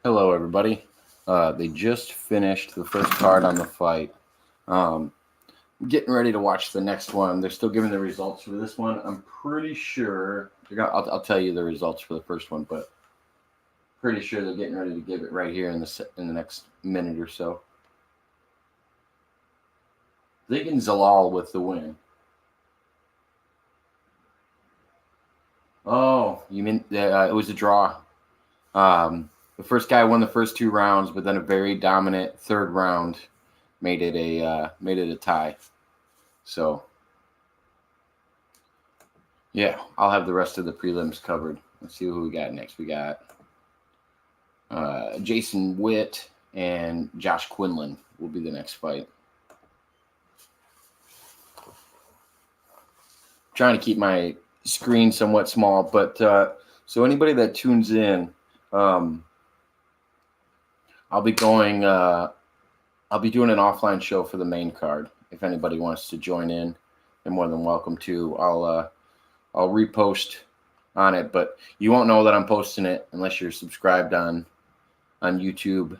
Hello, everybody. They just finished the first card on the fight. Getting ready to watch the next one. They're still giving the results for this one. I'm pretty sure. I'll tell you the results for the first one, but pretty sure they're getting ready to give it right here in the next minute or so. Thinking Zalal with the win. Oh, you mean it was a draw. The first guy won the first 2 rounds, but then a very dominant third round made it a tie. So, yeah, I'll have the rest of the prelims covered. Let's see who we got next. We got Jason Witt and Josh Quinlan will be the next fight. Trying to keep my screen somewhat small, but so anybody that tunes in, I'll be doing an offline show for the main card. If anybody wants to join in, they're more than welcome to. I'll repost on it, but you won't know that I'm posting it unless you're subscribed on YouTube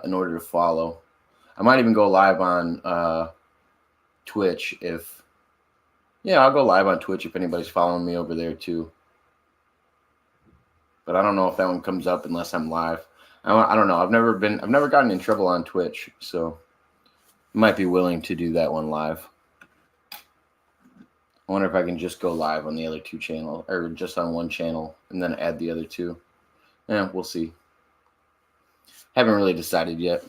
in order to follow. I might even go live on Twitch I'll go live on Twitch if anybody's following me over there too. But I don't know if that one comes up unless I'm live. I don't know. I've never gotten in trouble on Twitch, so I might be willing to do that one live. I wonder if I can just go live on the other 2 channels, or just on one channel, and then add the other 2. Yeah, we'll see. Haven't really decided yet.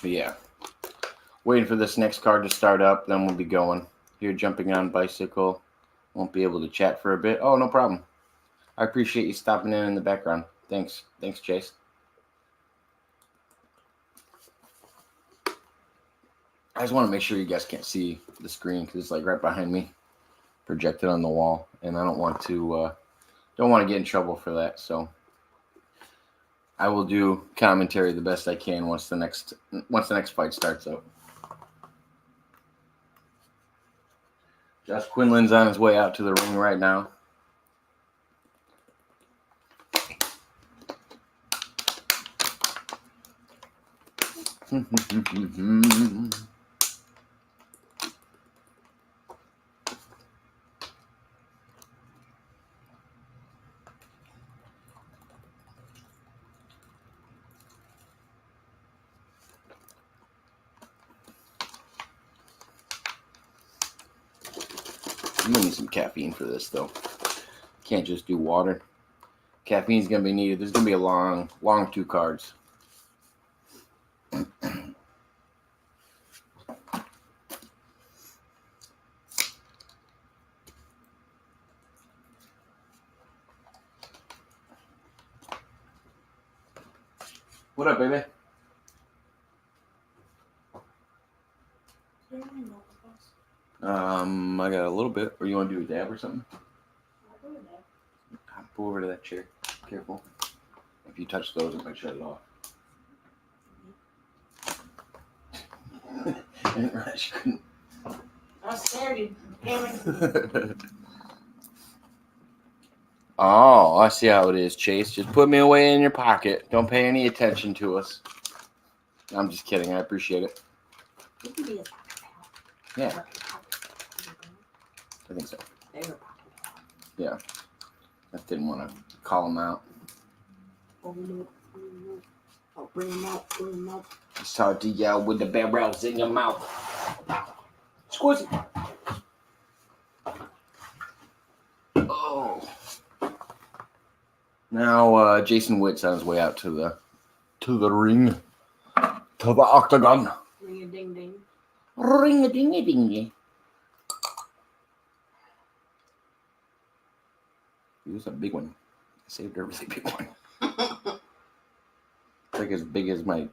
But yeah, waiting for this next card to start up, then we'll be going. Here, jumping on bicycle. Won't be able to chat for a bit. Oh, no problem. I appreciate you stopping in the background. Thanks, Chase. I just want to make sure you guys can't see the screen because it's like right behind me, projected on the wall, and I don't want to get in trouble for that. So I will do commentary the best I can once the next fight starts up. Josh Quinlan's on his way out to the ring right now. I'm gonna need some caffeine for this though. Can't just do water. Caffeine's gonna be needed. There's gonna be a long 2 cards. What up, baby? I got a little bit. Or you want to do a dab or something? I'll do a dab. Go over to that chair. Careful. If you touch those, it might shut it off. I didn't realize you couldn't. I was scared you. Damn it. Oh, I see how it is, Chase. Just put me away in your pocket. Don't pay any attention to us. I'm just kidding. I appreciate it. You can be a Yeah, I think so. Yeah. I didn't want to call him out. Oh, bring him out. It's hard to yell with the barrels in your mouth. Squeeze it. Oh. Now Jason Witt's on his way out to the ring. To the octagon. Ring a ding ding. Ring a ding a ding. It was a big one. I saved a really big one. It's like as big as my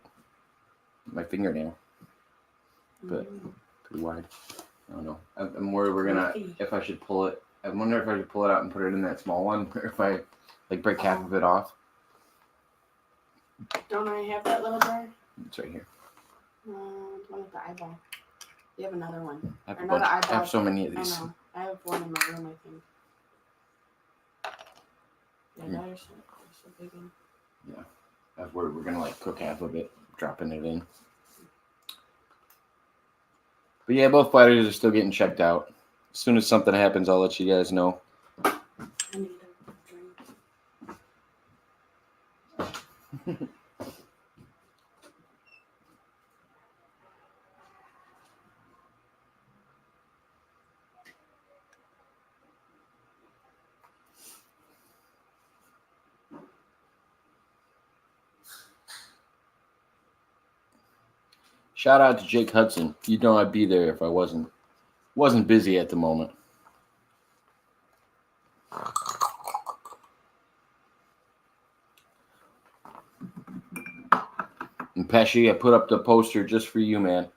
fingernail, but pretty wide. I don't know. I'm worried if I should pull it I wonder if I could pull it out and put it in that small one, or if I like break half of it off. Don't I have that little jar? It's right here. The one with the eyeball. You have another one. I have, Another I have so many of these. I know. I have one in my room, I think. Yeah, they're so big. Yeah, that's where we're gonna like cook half of it, dropping it in. But yeah, both fighters are still getting checked out. As soon as something happens, I'll let you guys know. I need a drink. Shout out to Jake Hudson. You know I'd be there if I wasn't busy at the moment. And Pesci, I put up the poster just for you, man.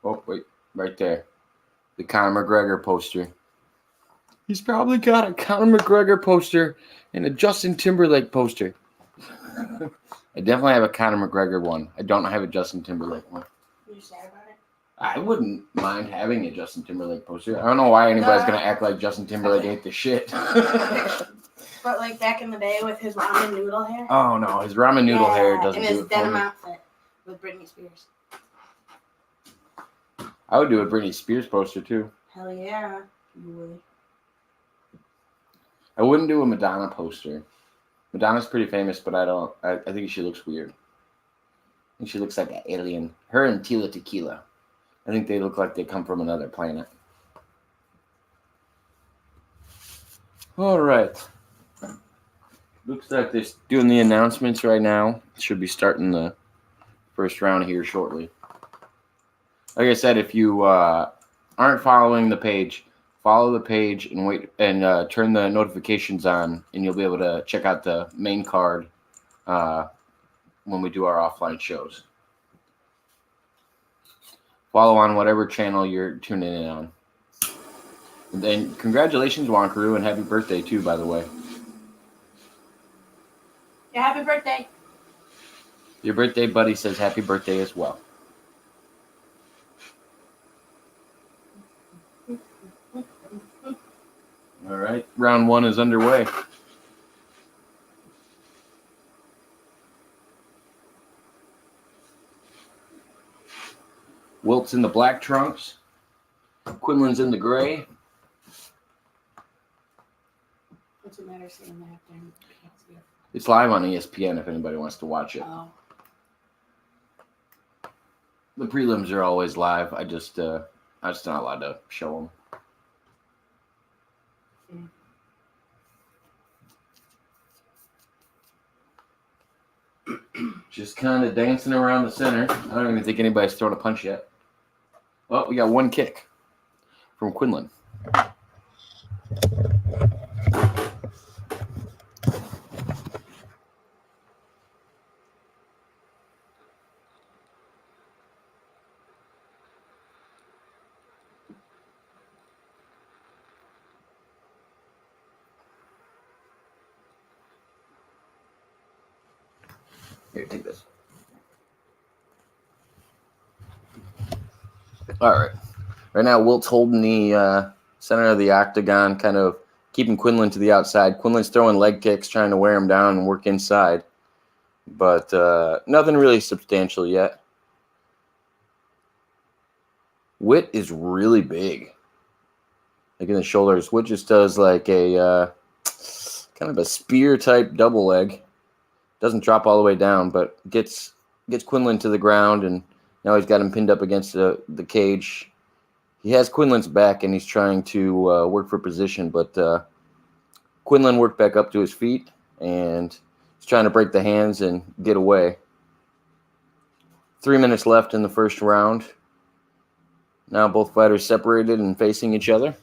Oh, wait, right there. The Conor McGregor poster. He's probably got a Conor McGregor poster and a Justin Timberlake poster. I definitely have a Conor McGregor one. I don't have a Justin Timberlake one. Are you sad about it? I wouldn't mind having a Justin Timberlake poster. I don't know why anybody's going to act like Justin Timberlake ate the shit. But like back in the day with his ramen noodle hair. Oh, no. His ramen noodle hair doesn't do it. And his denim outfit with Britney Spears. I would do a Britney Spears poster, too. Hell yeah. You would. I wouldn't do a Madonna poster. Madonna's pretty famous, but I think she looks weird. I think she looks like an alien. Her and Tila Tequila. I think they look like they come from another planet. All right. Looks like they're doing the announcements right now. Should be starting the first round here shortly. Like I said, if you aren't following the page, follow the page and wait and turn the notifications on, and you'll be able to check out the main card when we do our offline shows. Follow on whatever channel you're tuning in on. And then congratulations, Wankaroo, and happy birthday too, by the way. Yeah, happy birthday. Your birthday buddy says happy birthday as well. All right, round one is underway. Wilt's in the black trunks. Quinlan's in the gray. What's the matter saying that? It's live on ESPN if anybody wants to watch it. Oh. The prelims are always live. I'm just not allowed to show them. Just kind of dancing around the center. I don't even think anybody's thrown a punch yet. Oh, we got one kick from Quinlan. Here, take this. All right. Right now, Wilt's holding the center of the octagon, kind of keeping Quinlan to the outside. Quinlan's throwing leg kicks, trying to wear him down and work inside. But nothing really substantial yet. Witt is really big. Like in the shoulders. Witt just does like a kind of a spear-type double leg. Doesn't drop all the way down, but gets Quinlan to the ground, and now he's got him pinned up against the cage. He has Quinlan's back, and he's trying to work for position, but Quinlan worked back up to his feet, and he's trying to break the hands and get away. 3 minutes left in the first round. Now both fighters separated and facing each other.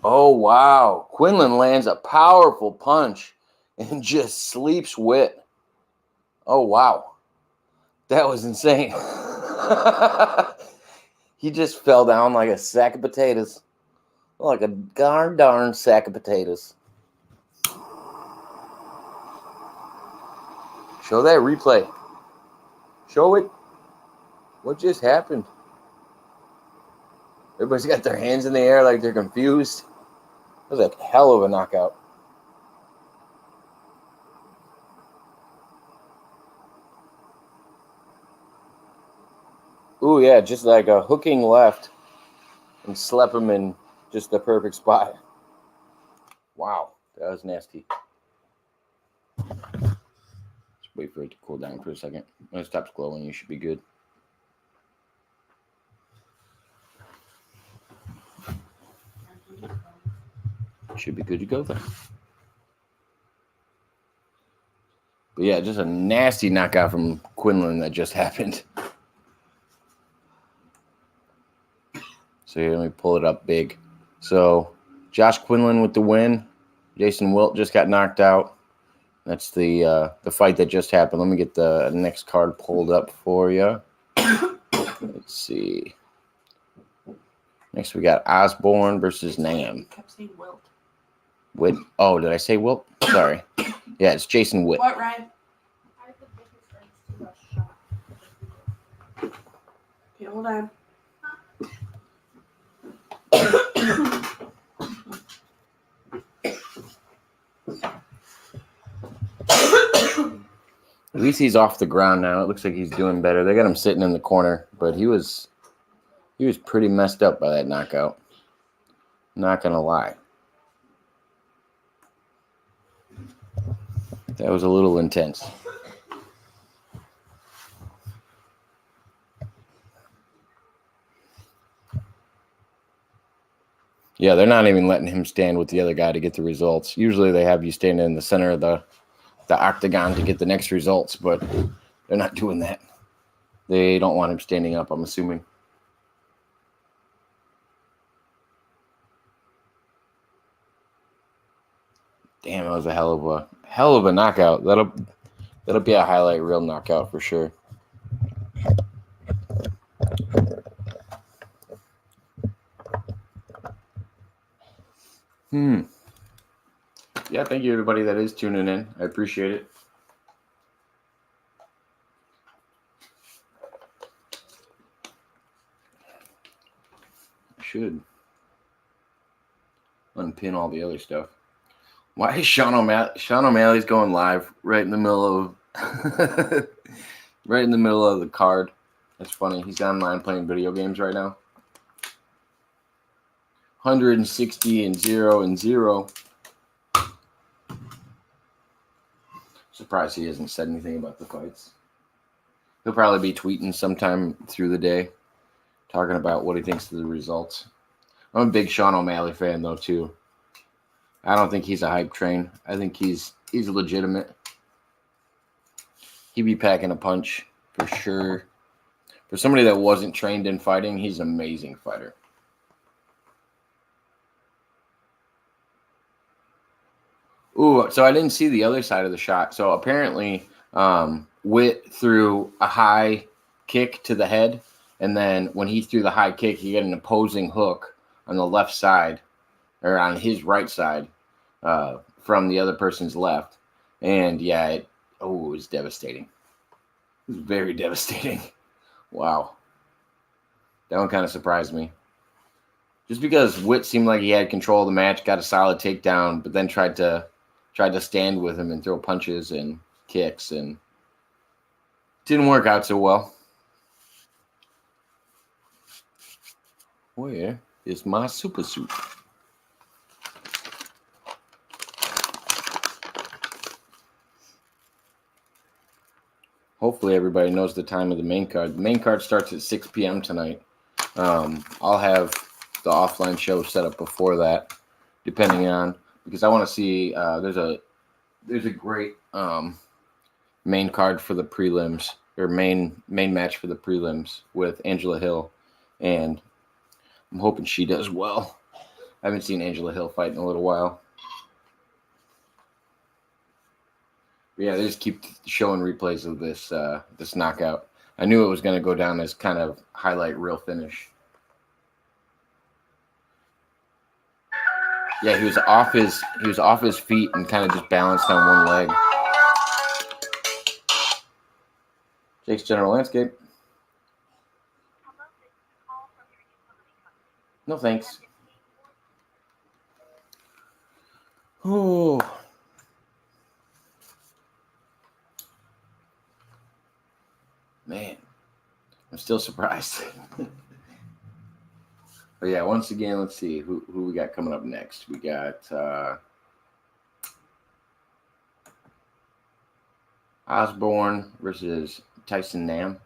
Oh, wow. Quinlan lands a powerful punch and just sleeps Witt. Oh, wow. That was insane. He just fell down like a sack of potatoes. Like a darn sack of potatoes. Show that replay. Show it. What just happened? Everybody's got their hands in the air like they're confused. That was a hell of a knockout. Ooh, yeah, just like a hooking left and slap him in just the perfect spot. Wow, that was nasty. Just wait for it to cool down for a second. When it stops glowing, you should be good. Should be good to go then. But yeah, just a nasty knockout from Quinlan that just happened. So here, let me pull it up big. So Josh Quinlan with the win. Jason Wilt just got knocked out. That's the fight that just happened. Let me get the next card pulled up for you. Let's see. Next, we got Osborne versus Nam. I kept saying Wilt. Witt? Oh, did I say Wilt? Sorry. Yeah, it's Jason Witt. What, Ryan? Okay, hold on. At least he's off the ground now. It looks like he's doing better. They got him sitting in the corner, but he was pretty messed up by that knockout. Not gonna lie. That was a little intense. Yeah, they're not even letting him stand with the other guy to get the results. Usually they have you stand in the center of the octagon to get the next results, but they're not doing that. They don't want him standing up, I'm assuming. Damn, that was a hell of a knockout. That'll be a highlight reel knockout for sure. Yeah, thank you everybody that is tuning in. I appreciate it. I should unpin all the other stuff. Why is Sean O'Malley's going live right in the middle of right in the middle of the card? That's funny. He's online playing video games right now. 160 and 0. Surprised he hasn't said anything about the fights. He'll probably be tweeting sometime through the day, talking about what he thinks of the results. I'm a big Sean O'Malley fan, though, too. I don't think he's a hype train. I think he's legitimate. He'd be packing a punch for sure. For somebody that wasn't trained in fighting, he's an amazing fighter. Ooh, so I didn't see the other side of the shot. So apparently, Witt threw a high kick to the head, and then when he threw the high kick, he got an opposing hook on the left side, or on his right side, from the other person's left. And yeah, it was devastating. It was very devastating. Wow. That one kind of surprised me. Just because Witt seemed like he had control of the match, got a solid takedown, but then tried to stand with him and throw punches and kicks, and didn't work out so well. Where is my super suit? Hopefully everybody knows the time of the main card. The main card starts at 6 p.m. tonight. I'll have the offline show set up before that, depending on, because I want to see, there's a great main card for the prelims, or main match for the prelims with Angela Hill, and I'm hoping she does well. I haven't seen Angela Hill fight in a little while. Yeah, they just keep showing replays of this knockout. I knew it was going to go down as kind of highlight reel finish. Yeah, he was off his feet and kind of just balanced on one leg. Jake's General Landscape. No thanks. Oh. Man, I'm still surprised. But yeah, once again, let's see who we got coming up next. We got Osborne versus Tyson Nam.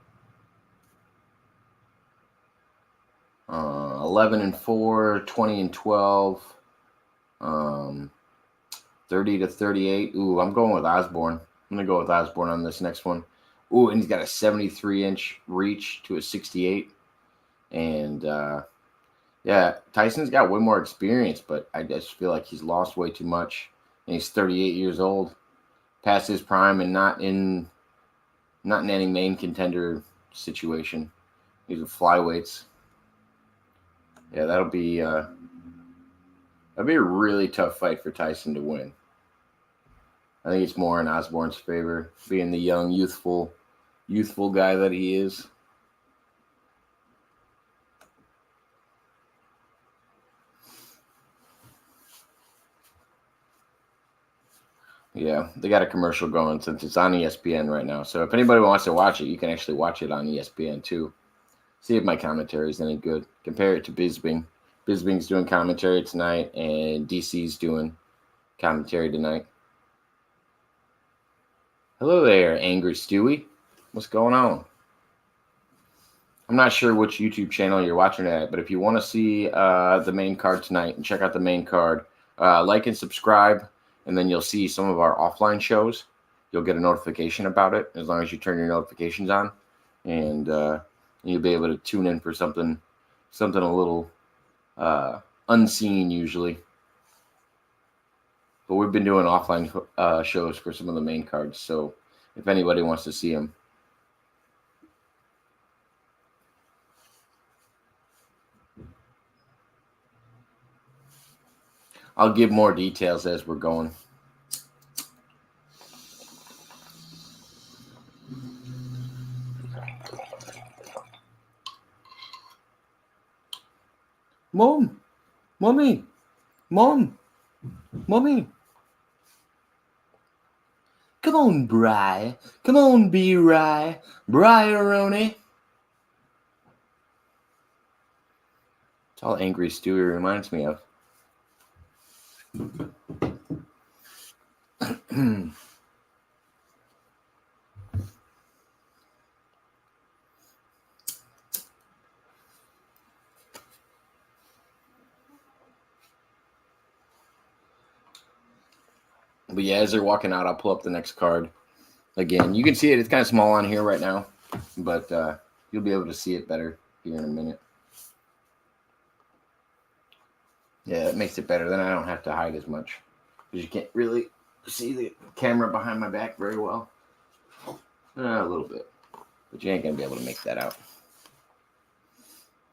11-4, 20-12, 30-38. Ooh, I'm going with Osborne. I'm gonna go with Osborne on this next one. Ooh, and he's got a 73-inch reach to a 68. And yeah, Tyson's got way more experience, but I just feel like he's lost way too much. And he's 38 years old, past his prime, and not in any main contender situation. These are flyweights. Yeah, that'll be a really tough fight for Tyson to win. I think it's more in Osborne's favor, being the young, youthful guy that he is. Yeah, they got a commercial going since it's on ESPN right now. So if anybody wants to watch it, you can actually watch it on ESPN too. See if my commentary is any good. Compare it to Bisping. Bisping's doing commentary tonight, and DC's doing commentary tonight. Hello there, Angry Stewie. What's going on? I'm not sure which YouTube channel you're watching it at, but if you want to see the main card tonight and check out the main card, like and subscribe, and then you'll see some of our offline shows. You'll get a notification about it as long as you turn your notifications on, and you'll be able to tune in for something a little unseen usually. But we've been doing offline shows for some of the main cards, so if anybody wants to see them. I'll give more details as we're going. Mom, mommy, mom, mommy. Come on, Bri. Come on, B-Rye. Bri-aroni. It's all Angry Stewie reminds me of. But yeah, as they're walking out, I'll pull up the next card. Again, you can see it. It's kind of small on here right now, but you'll be able to see it better here in a minute. Yeah, it makes it better. Then I don't have to hide as much because you can't really see the camera behind my back very well. A little bit, but you ain't gonna be able to make that out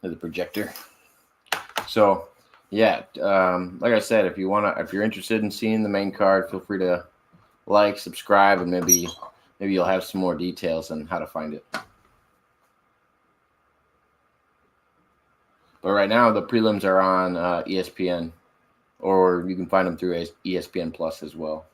with the projector. So, yeah, like I said, if you're interested in seeing the main card, feel free to like, subscribe, and maybe you'll have some more details on how to find it. But right now, the prelims are on ESPN, or you can find them through ESPN Plus as well.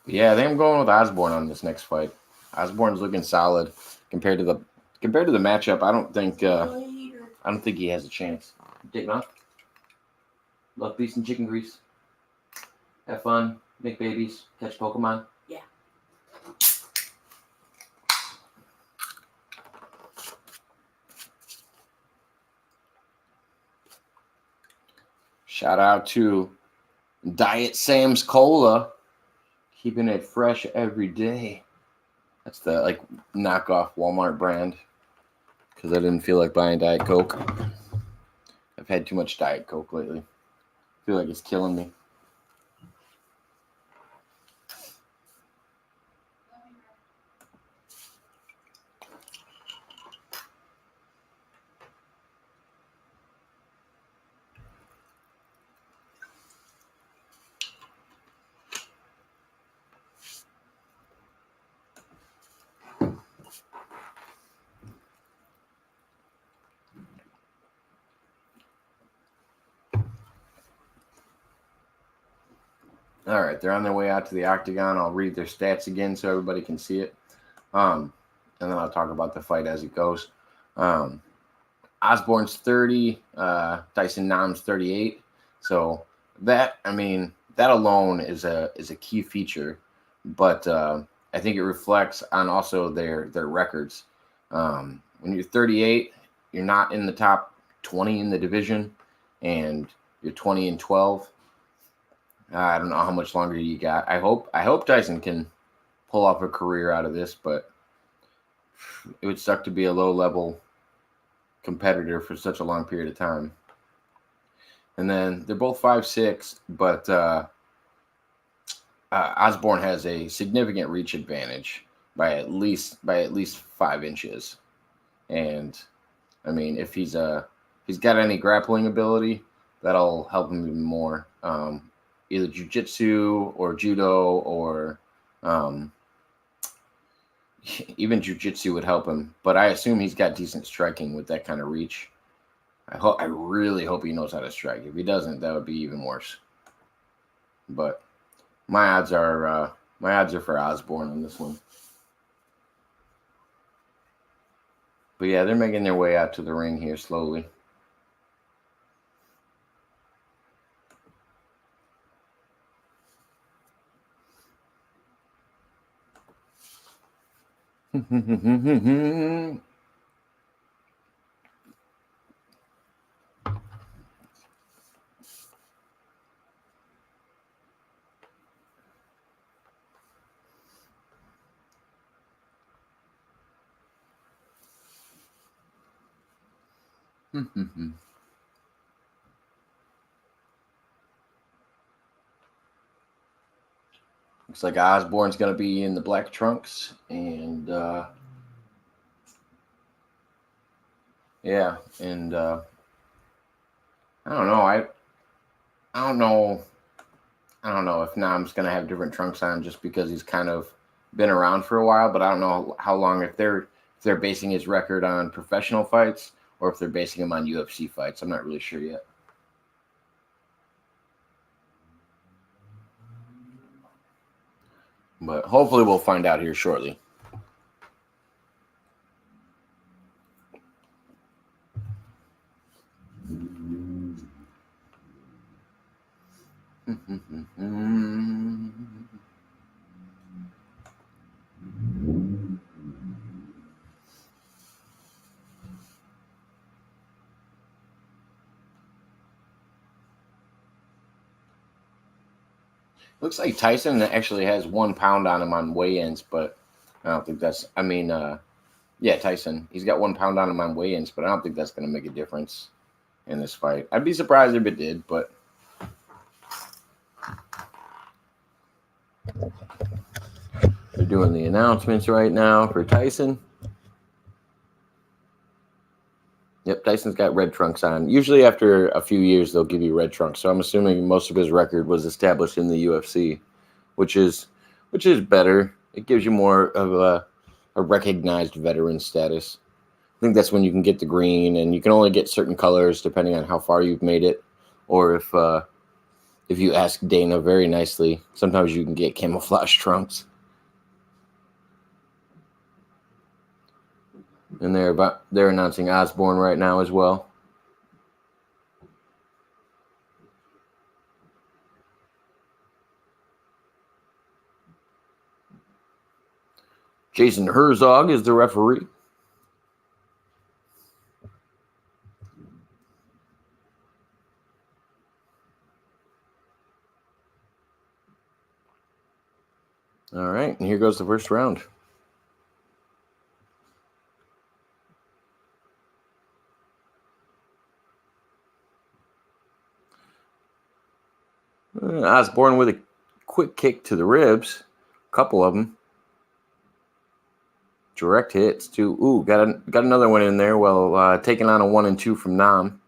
But yeah, I think I'm going with Osborne on this next fight. Osborne's looking solid compared to the matchup. I don't think he has a chance. Take it off. Love, peace, and chicken grease. Have fun, make babies, catch Pokemon. Yeah. Shout out to Diet Sam's Cola, keeping it fresh every day. That's the knockoff Walmart brand because I didn't feel like buying Diet Coke. I've had too much Diet Coke lately. I feel like it's killing me. All right, they're on their way out to the octagon. I'll read their stats again so everybody can see it. And then I'll talk about the fight as it goes. Osborne's 30, Tyson Nam's 38. So that alone is a key feature, but I think it reflects on also their records. When you're 38, you're not in the top 20 in the division, and you're 20-12. I don't know how much longer you got. I hope Tyson can pull off a career out of this, but it would suck to be a low-level competitor for such a long period of time. And then they're both 5'6", but Osborne has a significant reach advantage by at least 5 inches. And I mean, if he's got any grappling ability, that'll help him even more. Either jiu-jitsu or judo or even jiu-jitsu would help him. But I assume he's got decent striking with that kind of reach. I really hope he knows how to strike. If he doesn't, that would be even worse. But my odds are for Osborne on this one. But yeah, they're making their way out to the ring here slowly. Looks like Osborne's going to be in the black trunks, and yeah, and I don't know. I don't know if Nam's going to have different trunks on just because he's kind of been around for a while, but I don't know how long, if they're basing his record on professional fights or if they're basing him on UFC fights. I'm not really sure yet. But hopefully we'll find out here shortly. Looks like Tyson actually has 1 pound on him on weigh-ins, but I don't think that's. Yeah, Tyson. He's got 1 pound on him on weigh-ins, but I don't think that's going to make a difference in this fight. I'd be surprised if it did, but they're doing the announcements right now for Tyson. Yep, Tyson's got red trunks on. Usually after a few years, they'll give you red trunks. So I'm assuming most of his record was established in the UFC, which is better. It gives you more of a recognized veteran status. I think that's when you can get the green, and you can only get certain colors depending on how far you've made it, or if you ask Dana very nicely, sometimes you can get camouflage trunks. And they're announcing Osborne right now as well. Jason Herzog is the referee. All right, and here goes the first round. Osborne with a quick kick to the ribs. A couple of them. Direct hits, too. Ooh, got another one in there while taking on a 1 and 2 from Nam.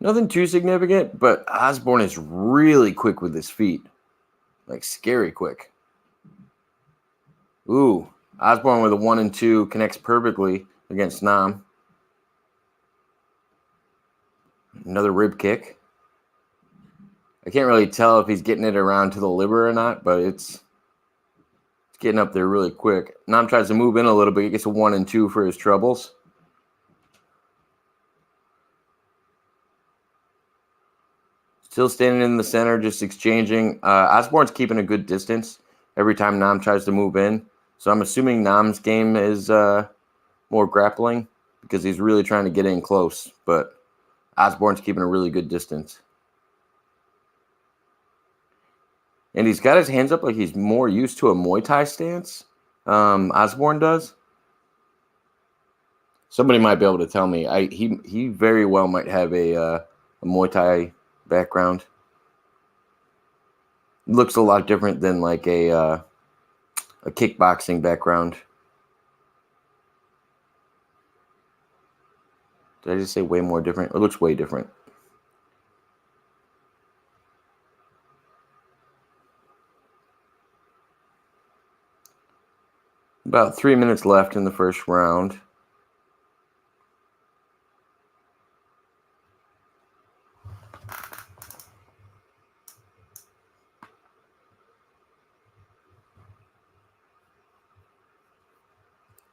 Nothing too significant, but Osborne is really quick with his feet. Like, scary quick. Ooh, Osborne with a 1 and 2 connects perfectly against Nam. Another rib kick. I can't really tell if he's getting it around to the liver or not, but it's getting up there really quick. Nam tries to move in a little bit. He gets a 1 and 2 for his troubles. Still standing in the center, just exchanging. Osborne's keeping a good distance every time Nam tries to move in. So I'm assuming Nam's game is more grappling because he's really trying to get in close. But Osborne's keeping a really good distance. And he's got his hands up like he's more used to a Muay Thai stance. Osborne does. Somebody might be able to tell me. He very well might have a Muay Thai background. Looks a lot different than like a kickboxing background. Did I just say way more different? It looks way different. About 3 minutes left in the first round.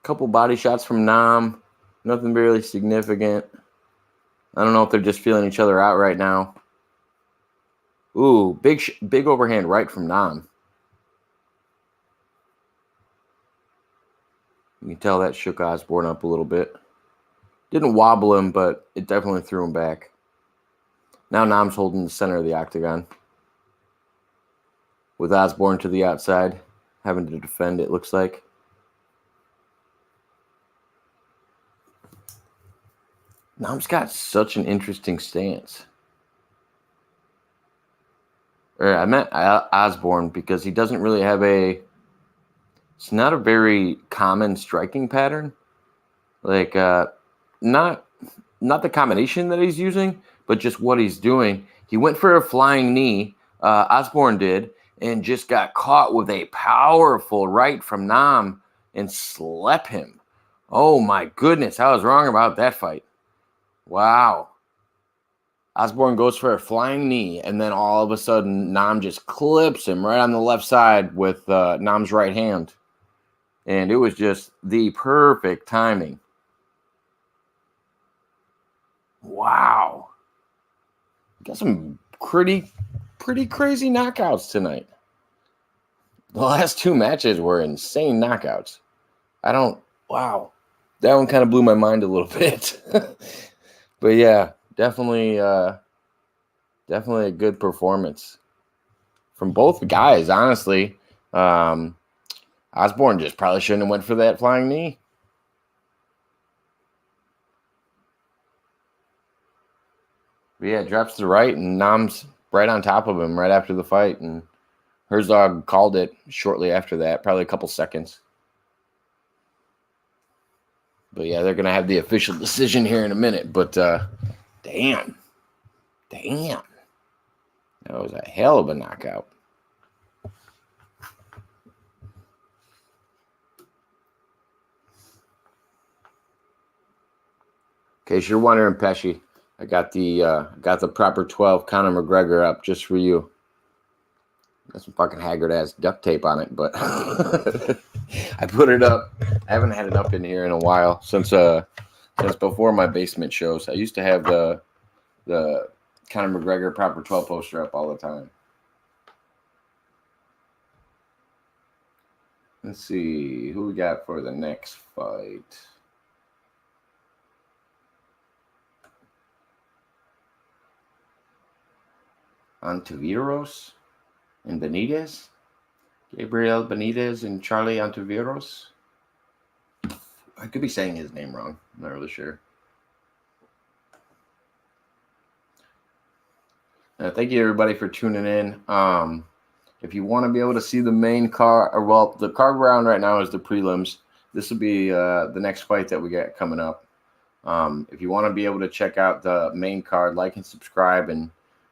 Couple body shots from Nam. Nothing really significant. I don't know if they're just feeling each other out right now. Ooh, big overhand right from Nam. You can tell that shook Osborne up a little bit. Didn't wobble him, but it definitely threw him back. Now Nam's holding the center of the octagon. With Osborne to the outside, having to defend, it looks like. Nam's got such an interesting stance. I meant Osborne because he doesn't really have it's not a very common striking pattern. Like, not the combination that he's using, but just what he's doing. He went for a flying knee, Osborne did, and just got caught with a powerful right from Nam and slept him. Oh my goodness, I was wrong about that fight. Wow. Osborne goes for a flying knee, and then all of a sudden, Nam just clips him right on the left side with Nam's right hand. And it was just the perfect timing. Wow. Got some pretty crazy knockouts tonight. The last 2 matches were insane knockouts. Wow. That one kind of blew my mind a little bit. But yeah, definitely a good performance from both guys, honestly. Osborne just probably shouldn't have went for that flying knee. But yeah, drops to the right, and Nam's right on top of him right after the fight, and Herzog called it shortly after that, probably a couple seconds. But yeah, they're going to have the official decision here in a minute. But damn. That was a hell of a knockout. In case you're wondering, Pesci, I got the proper 12 Conor McGregor up just for you. Got some fucking haggard ass duct tape on it, but I put it up. I haven't had it up in here in a while since before my basement shows. I used to have the Conor McGregor proper 12 poster up all the time. Let's see who we got for the next fight. Antiviros and Benitez. Gabriel Benitez and Charlie Antiviros. I could be saying his name wrong. I'm not really sure. Thank you, everybody, for tuning in. If you want to be able to see the main card, or well, the card round right now is the prelims. This will be the next fight that we got coming up. If you want to be able to check out the main card, like and subscribe, and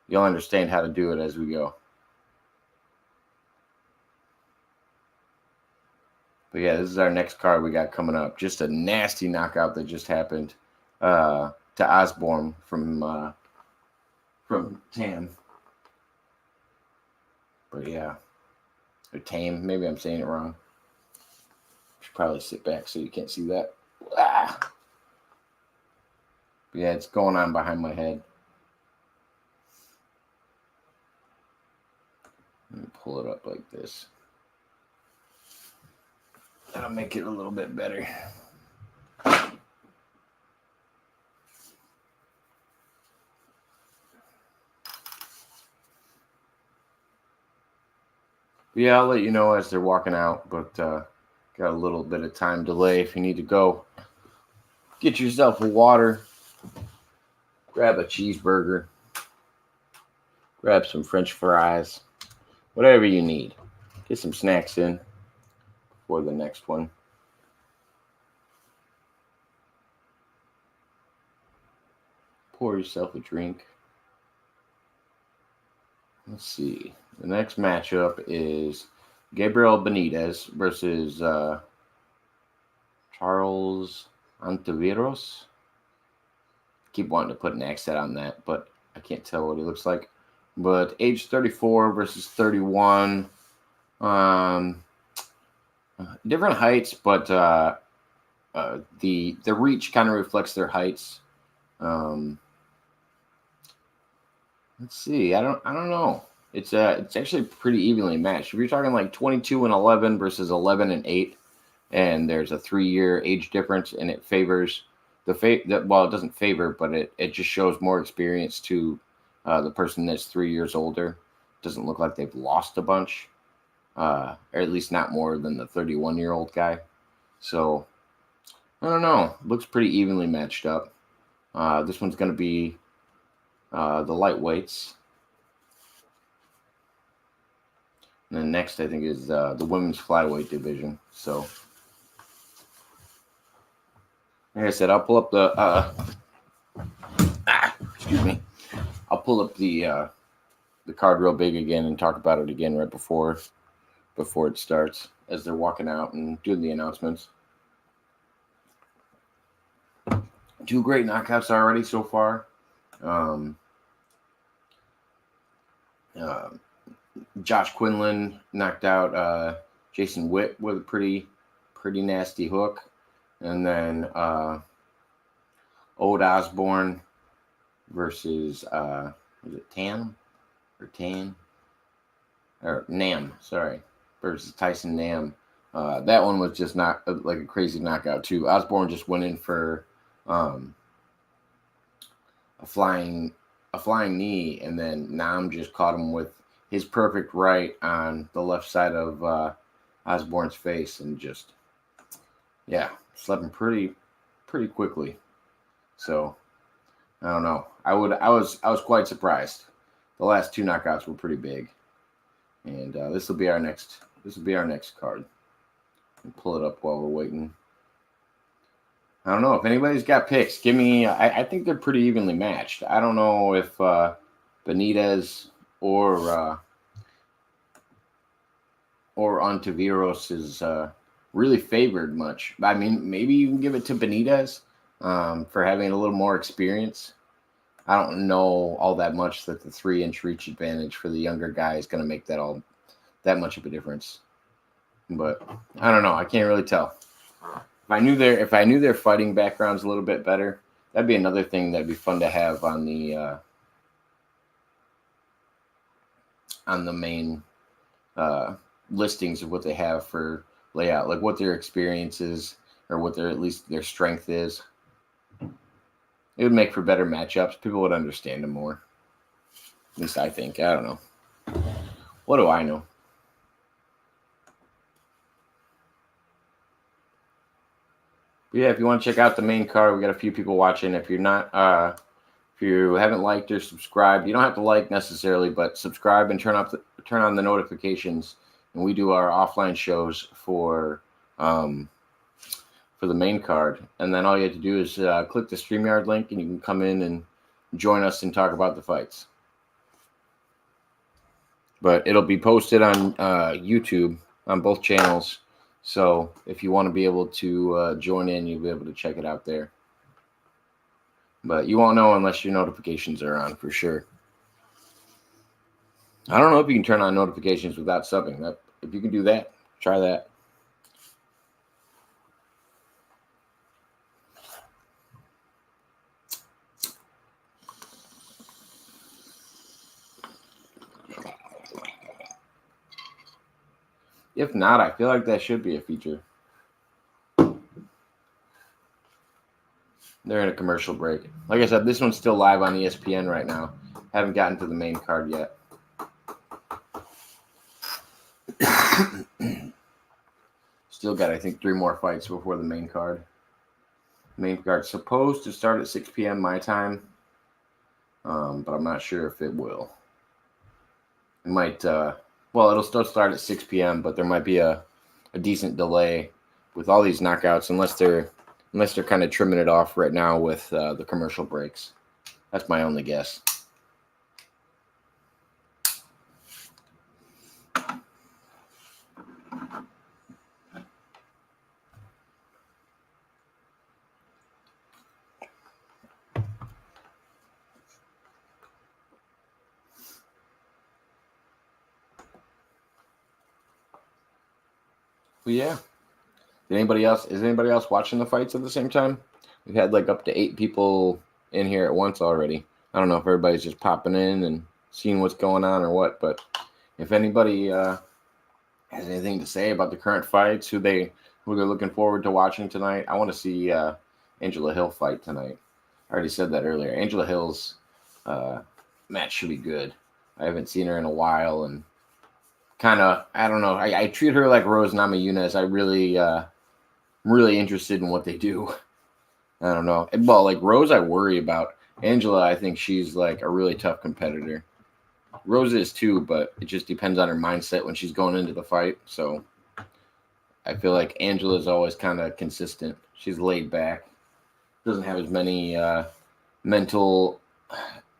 you'll understand how to do it as we go. But yeah, this is our next card we got coming up. Just a nasty knockout that just happened to Osborne from Tam. But yeah, or Tame. Maybe I'm saying it wrong. Should probably sit back so you can't see that. Ah! But yeah, it's going on behind my head. Let me pull it up like this. That'll make it a little bit better. Yeah, I'll let you know as they're walking out, but got a little bit of time delay. If you need to go, get yourself a water, grab a cheeseburger, grab some French fries, whatever you need. Get some snacks in for the next one. Pour yourself a drink. Let's see. The next matchup is Gabriel Benitez versus Charles Antiveros. Keep wanting to put an accent on that, but I can't tell what he looks like. But age 34 versus 31. Different heights, but the reach kind of reflects their heights. Let's see. I don't know. It's actually pretty evenly matched. If you're talking like 22 and 11 versus 11 and 8, and there's a 3-year age difference, and it favors well, it doesn't favor, but it just shows more experience to the person that's 3 years older. Doesn't look like they've lost a bunch, or at least not more than the 31-year-old guy. So I don't know. Looks pretty evenly matched up. This one's going to be the lightweights. And then next, I think, is the women's flyweight division. So, like I said, I'll pull up the excuse me. I'll pull up the card real big again and talk about it again right before it starts, as they're walking out and doing the announcements. 2 great knockouts already so far. Josh Quinlan knocked out Jason Witt with a pretty nasty hook. And then Ode Osborne versus was it Tam or Tan or Nam? Sorry, versus Tyson Nam. That one was just not like a crazy knockout too. Osborne just went in for a flying knee, and then Nam just caught him with his perfect right on the left side of Osborne's face, and just slept him pretty quickly. So I don't know. I was quite surprised. The last 2 knockouts were pretty big, and this will be our next card. I'll pull it up while we're waiting. I don't know if anybody's got picks. Give me. I think they're pretty evenly matched. I don't know if Benitez or Ontiveros is really favored much. I mean, maybe you can give it to Benitez for having a little more experience. I don't know all that much that the 3-inch reach advantage for the younger guy is going to make that much of a difference. But I don't know. I can't really tell. If I knew their fighting backgrounds a little bit better, that'd be another thing that'd be fun to have on the main listings of what they have for layout, like what their experience is or what at least their strength is. It would make for better matchups. People would understand them more. At least I think. I don't know. What do I know? But yeah, if you want to check out the main card, we got a few people watching. If you're If you haven't liked or subscribed, you don't have to like necessarily, but subscribe and turn on the notifications. And we do our offline shows for the main card. And then all you have to do is click the StreamYard link, and you can come in and join us and talk about the fights. But it'll be posted on YouTube on both channels. So if you want to be able to join in, you'll be able to check it out there. But you won't know unless your notifications are on, for sure. I don't know if you can turn on notifications without subbing. If you can do that, try that. If not, I feel like that should be a feature. They're in a commercial break. Like I said, this one's still live on ESPN right now. Haven't gotten to the main card yet. Still got, I think, 3 more fights before the main card. Main card's supposed to start at 6 p.m. my time, but I'm not sure if it will. It might, well, it'll still start at 6 p.m., but there might be a decent delay with all these knockouts, unless they're kind of trimming it off right now with the commercial breaks. That's my only guess. But yeah. Is anybody else watching the fights at the same time? We've had like up to 8 people in here at once already. I don't know if everybody's just popping in and seeing what's going on or what, but if anybody has anything to say about the current fights, who they're looking forward to watching tonight. I want to see Angela Hill fight tonight. I already said that earlier. Angela Hill's match should be good. I haven't seen her in a while, and kind of, I don't know. I treat her like Rose Namajunas. I'm really interested in what they do. I don't know. Well, like Rose, I worry about. Angela, I think she's like a really tough competitor. Rose is too, but it just depends on her mindset when she's going into the fight. So I feel like Angela's always kind of consistent. She's laid back. Doesn't have as many mental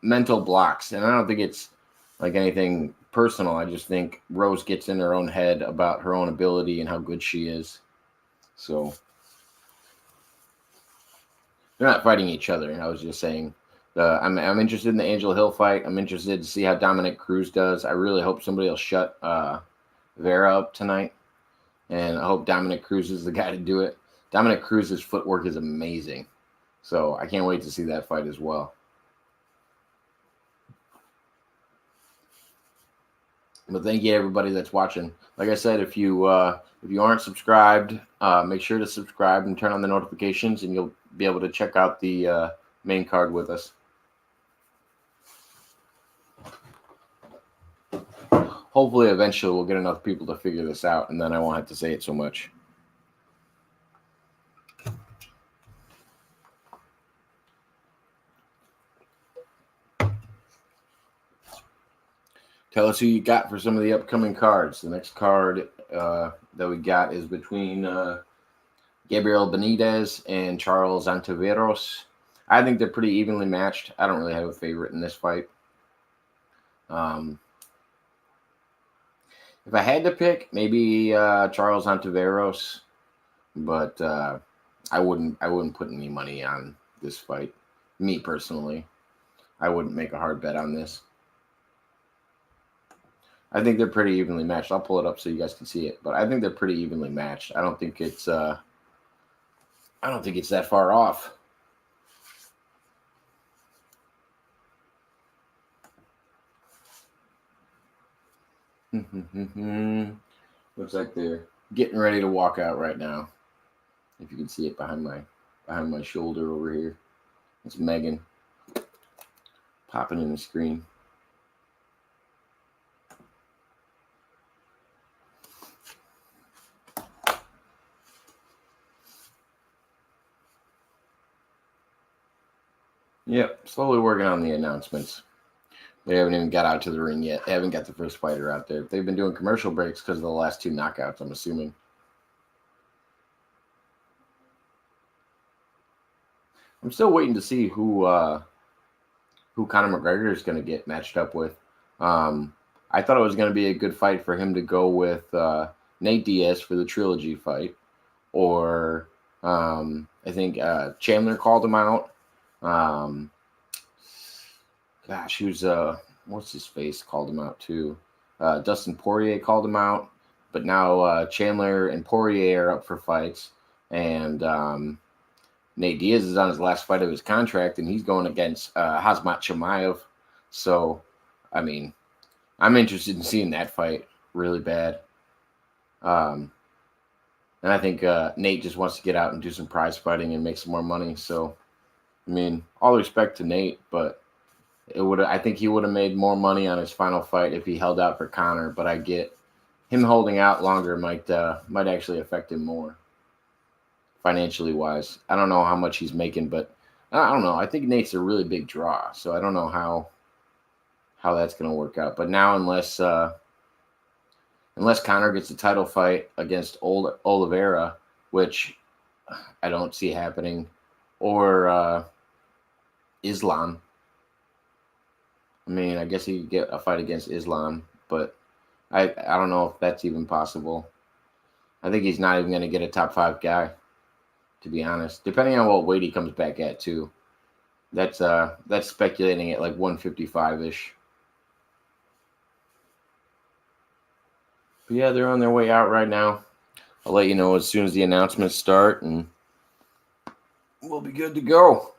blocks. And I don't think it's like anything personal. I just think Rose gets in her own head about her own ability and how good she is. So they're not fighting each other. I was just saying, I'm interested in the Angela Hill fight. I'm interested to see how Dominic Cruz does. I really hope somebody will shut Vera up tonight, and I hope Dominic Cruz is the guy to do it. Dominic Cruz's footwork is amazing, so I can't wait to see that fight as well. But thank you everybody that's watching. Like I said, if you aren't subscribed, make sure to subscribe and turn on the notifications, and you'll be able to check out the main card with us. Hopefully, eventually, we'll get enough people to figure this out, and then I won't have to say it so much. Tell us who you got for some of the upcoming cards. The next card that we got is between Gabriel Benitez and Charles Ontiveros. I think they're pretty evenly matched. I don't really have a favorite in this fight. If I had to pick, maybe Charles Ontiveros, but I wouldn't put any money on this fight. Me personally, I wouldn't make a hard bet on this. I think they're pretty evenly matched. I'll pull it up so you guys can see it, but I think they're pretty evenly matched. I don't think it's that far off. Looks like they're getting ready to walk out right now. If you can see it behind my shoulder over here. It's Megan popping in the screen. Yep, slowly working on the announcements. They haven't even got out to the ring yet. They haven't got the first fighter out there. They've been doing commercial breaks because of the last 2 knockouts, I'm assuming. I'm still waiting to see who Conor McGregor is going to get matched up with. I thought it was going to be a good fight for him to go with Nate Diaz for the trilogy fight, or I think Chandler called him out. Gosh, who's what's his face called him out too? Dustin Poirier called him out, but now Chandler and Poirier are up for fights, and Nate Diaz is on his last fight of his contract, and he's going against Hazmat Chimaev. So, I mean, I'm interested in seeing that fight really bad. And I think Nate just wants to get out and do some prize fighting and make some more money. So, I mean, all respect to Nate, but I think he would have made more money on his final fight if he held out for Conor. But I get him holding out longer might actually affect him more financially wise. I don't know how much he's making, but I don't know. I think Nate's a really big draw, so I don't know how that's going to work out. But now, unless Conor gets a title fight against Oliveira, which I don't see happening, or Islam. I mean, I guess he could get a fight against Islam, but I don't know if that's even possible. I think he's not even going to get a top 5 guy, to be honest. Depending on what weight he comes back at, too. That's speculating at like 155-ish. But yeah, they're on their way out right now. I'll let you know as soon as the announcements start, and we'll be good to go.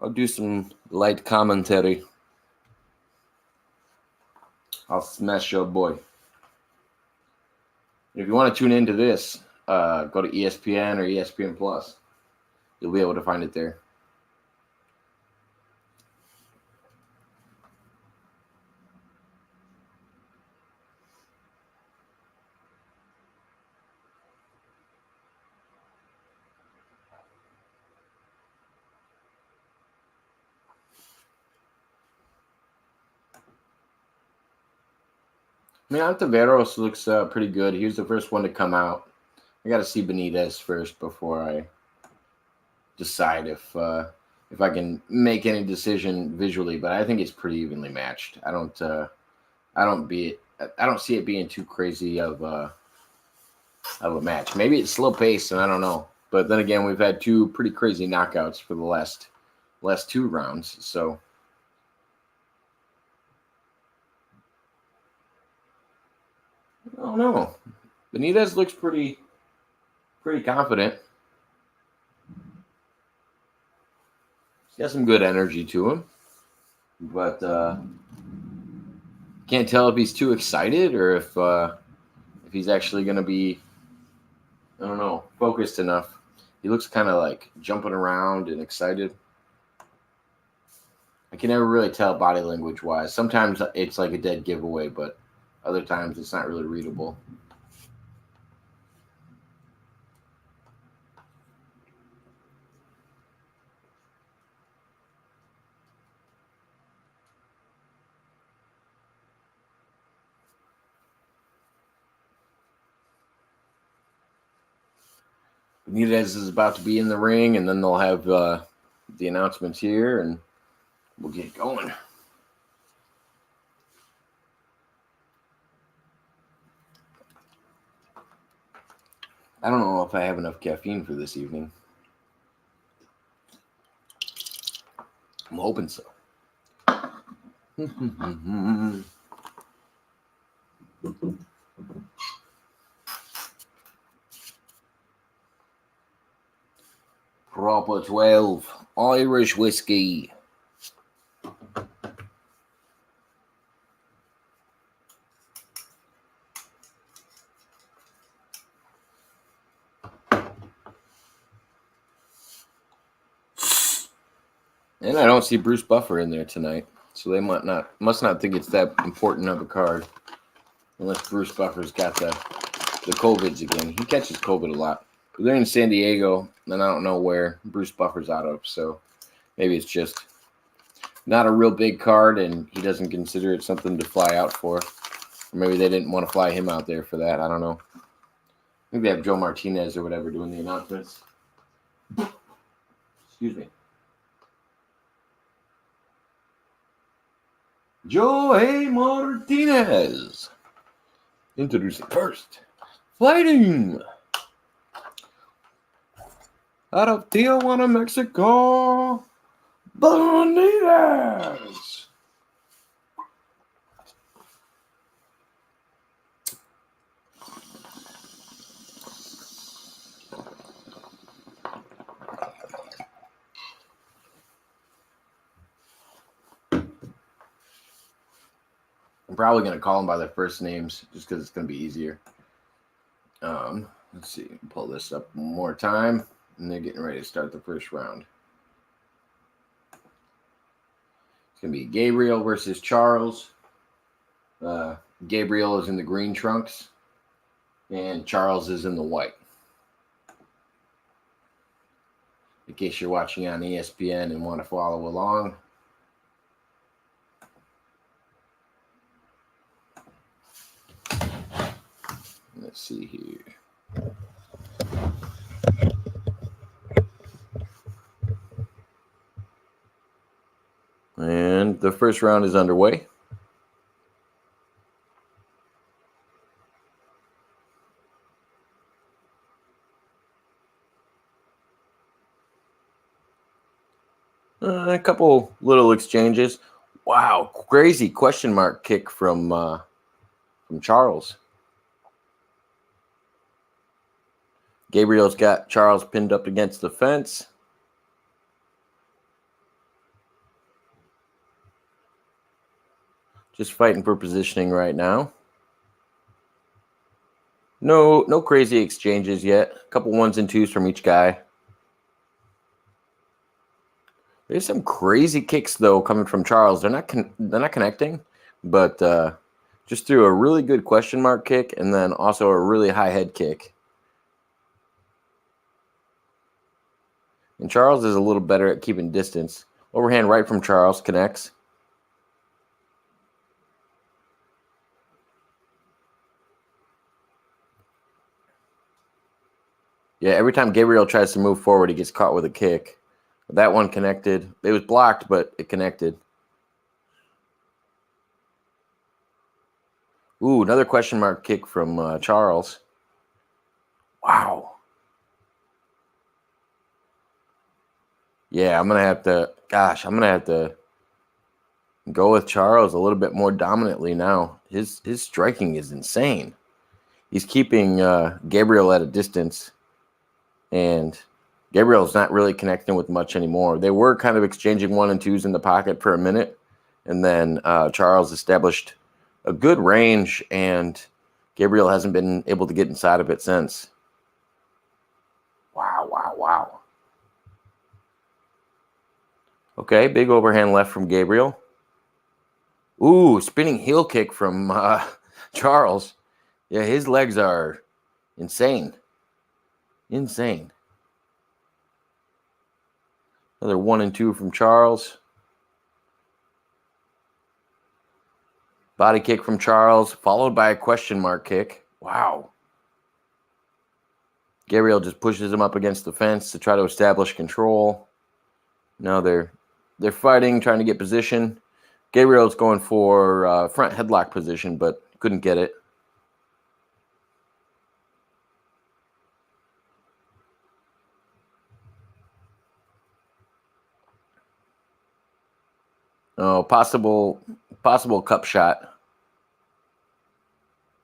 I'll do some light commentary. I'll smash your boy. If you want to tune into this, go to ESPN or ESPN Plus. You'll be able to find it there. I mean, Ontiveros looks pretty good. He was the first one to come out. I got to see Benitez first before I decide if I can make any decision visually. But I think it's pretty evenly matched. I don't see it being too crazy of a match. Maybe it's slow paced, and I don't know. But then again, we've had 2 pretty crazy knockouts for the last 2 rounds. So. I don't know. Benitez looks pretty confident. He's got some good energy to him, but can't tell if he's too excited or if he's actually going to be, I don't know, focused enough. He looks kind of like jumping around and excited. I can never really tell body language wise. Sometimes it's like a dead giveaway, but other times it's not really readable. Benitez is about to be in the ring, and then they'll have the announcements here, and we'll get going. I don't know if I have enough caffeine for this evening. I'm hoping so. Proper 12 Irish whiskey. And I don't see Bruce Buffer in there tonight, so they must not think it's that important of a card, unless Bruce Buffer's got the COVIDs again. He catches COVID a lot. They're in San Diego, and I don't know where Bruce Buffer's out of, so Maybe it's just not a real big card and he doesn't consider it something to fly out for. Or maybe they didn't want to fly him out there for that. I don't know. I think they have Joe Martinez or whatever doing the announcements. Excuse me. Joe Martinez. Introducing first. Fighting out of Tijuana, Mexico, Benitez. I'm probably going to call them by their first names just because it's going to be easier. Let's see. Pull this up one more time. And they're getting ready to start the first round. It's going to be Gabriel versus Charles. Gabriel is in the green trunks. And Charles is in the white. In case you're watching on ESPN and want to follow along. Let's see here. And the first round is underway. A couple little exchanges. Wow, crazy question mark kick from Charles. Gabriel's got Charles pinned up against the fence. Just fighting for positioning right now. No crazy exchanges yet. A couple ones and twos from each guy. There's some crazy kicks though coming from Charles. They're not connecting, but just threw a really good question mark kick and then also a really high head kick. And Charles is a little better at keeping distance. Overhand right from Charles connects. Yeah, every time Gabriel tries to move forward, he gets caught with a kick. That one connected. It was blocked, but it connected. Ooh, another question mark kick from Charles. Wow. Yeah, I'm going to have to go with Charles a little bit more dominantly now. His striking is insane. He's keeping Gabriel at a distance, and Gabriel's not really connecting with much anymore. They were kind of exchanging one and twos in the pocket for a minute, and then Charles established a good range, and Gabriel hasn't been able to get inside of it since. Wow. Okay, big overhand left from Gabriel. Ooh, spinning heel kick from Charles. Yeah, his legs are insane. Insane. Another 1 and 2 from Charles. Body kick from Charles, followed by a question mark kick. Wow. Gabriel just pushes him up against the fence to try to establish control. Now they're fighting, trying to get position. Gabriel's going for front headlock position, but couldn't get it. Oh, possible cup shot.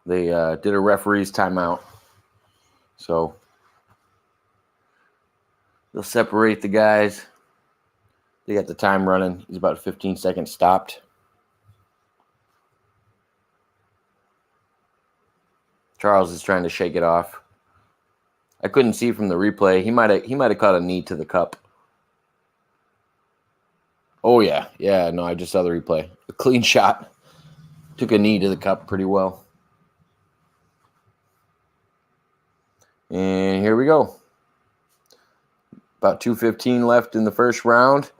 They did a referee's timeout. So they'll separate the guys. They got the time running. He's about 15 seconds stopped. Charles is trying to shake it off. I couldn't see from the replay. He might have caught a knee to the cup. Oh yeah. No, I just saw the replay. A clean shot. Took a knee to the cup pretty well. And here we go. About 2:15 left in the first round.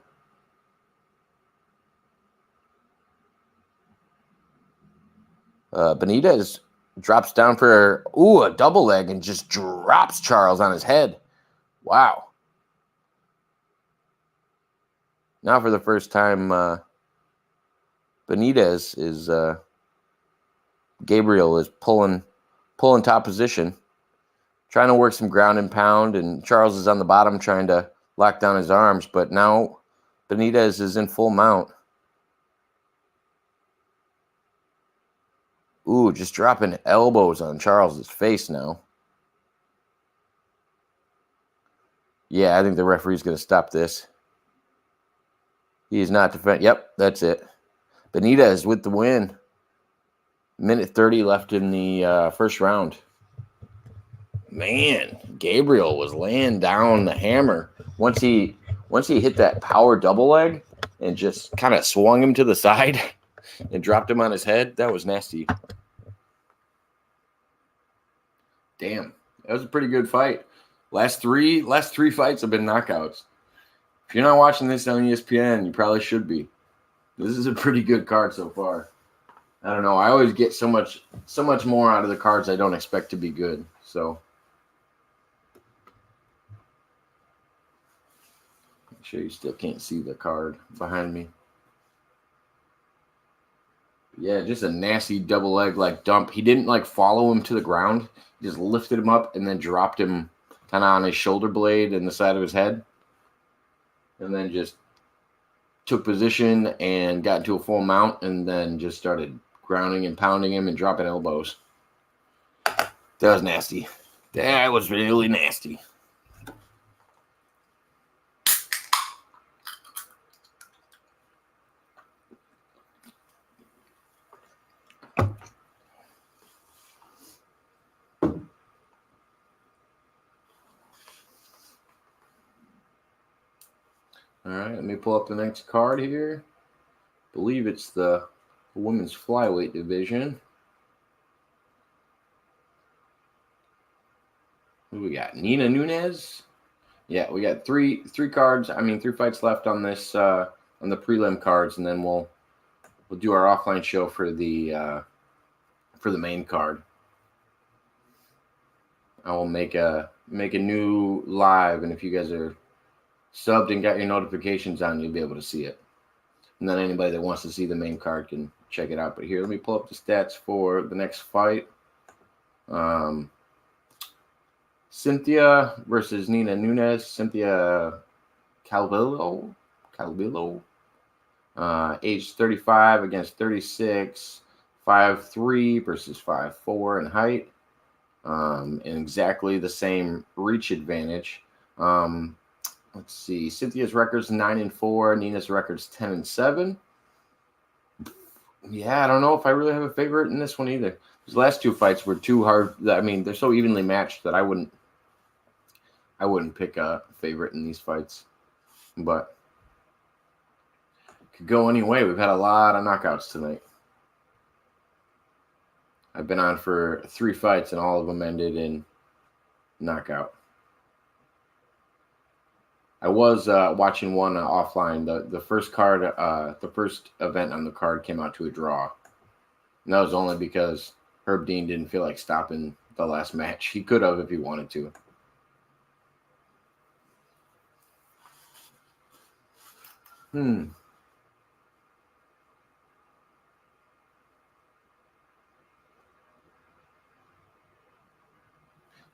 Benitez drops down for a double leg and just drops Charles on his head. Wow. Now for the first time, Benitez is Gabriel is pulling top position, trying to work some ground and pound, and Charles is on the bottom trying to lock down his arms, but now Benitez is in full mount. Ooh, just dropping elbows on Charles's face now. Yeah, I think the referee's going to stop this. He is not defending. Yep, that's it. Benitez with the win. Minute 30 left in the first round. Man, Gabriel was laying down the hammer. Once he hit that power double leg and just kind of swung him to the side and dropped him on his head, that was nasty. Damn, that was a pretty good fight. Last three fights have been knockouts. If you're not watching this on ESPN, you probably should be. This is a pretty good card so far. I don't know. I always get so much more out of the cards I don't expect to be good. So make sure you still can't see the card behind me. Yeah, just a nasty double leg like dump. He didn't like follow him to the ground. He just lifted him up and then dropped him kind of on his shoulder blade and the side of his head. And then just took position and got into a full mount and then just started grounding and pounding him and dropping elbows. That was nasty. That was really nasty. All right, let me pull up the next card here. I believe it's the women's flyweight division. Who we got? Nina Nunes. Yeah, we got three cards. I mean, 3 fights left on this on the prelim cards, and then we'll do our offline show for the main card. I will make a new live, and if you guys are subbed and got your notifications on, you'll be able to see it. And then anybody that wants to see the main card can check it out. But here, let me pull up the stats for the next fight. Cynthia versus Nina Nunes. Cynthia Calvillo, age 35 against 36, 5'3" versus 5'4" in height, and exactly the same reach advantage. Let's see. Cynthia's record's 9-4. Nina's record's 10-7. Yeah, I don't know if I really have a favorite in this one either. These last 2 fights were too hard. I mean, they're so evenly matched that I wouldn't pick a favorite in these fights. But it could go any way. We've had a lot of knockouts tonight. I've been on for 3 fights, and all of them ended in knockout. I was watching one offline. The first card, the first event on the card came out to a draw. And that was only because Herb Dean didn't feel like stopping the last match. He could have if he wanted to.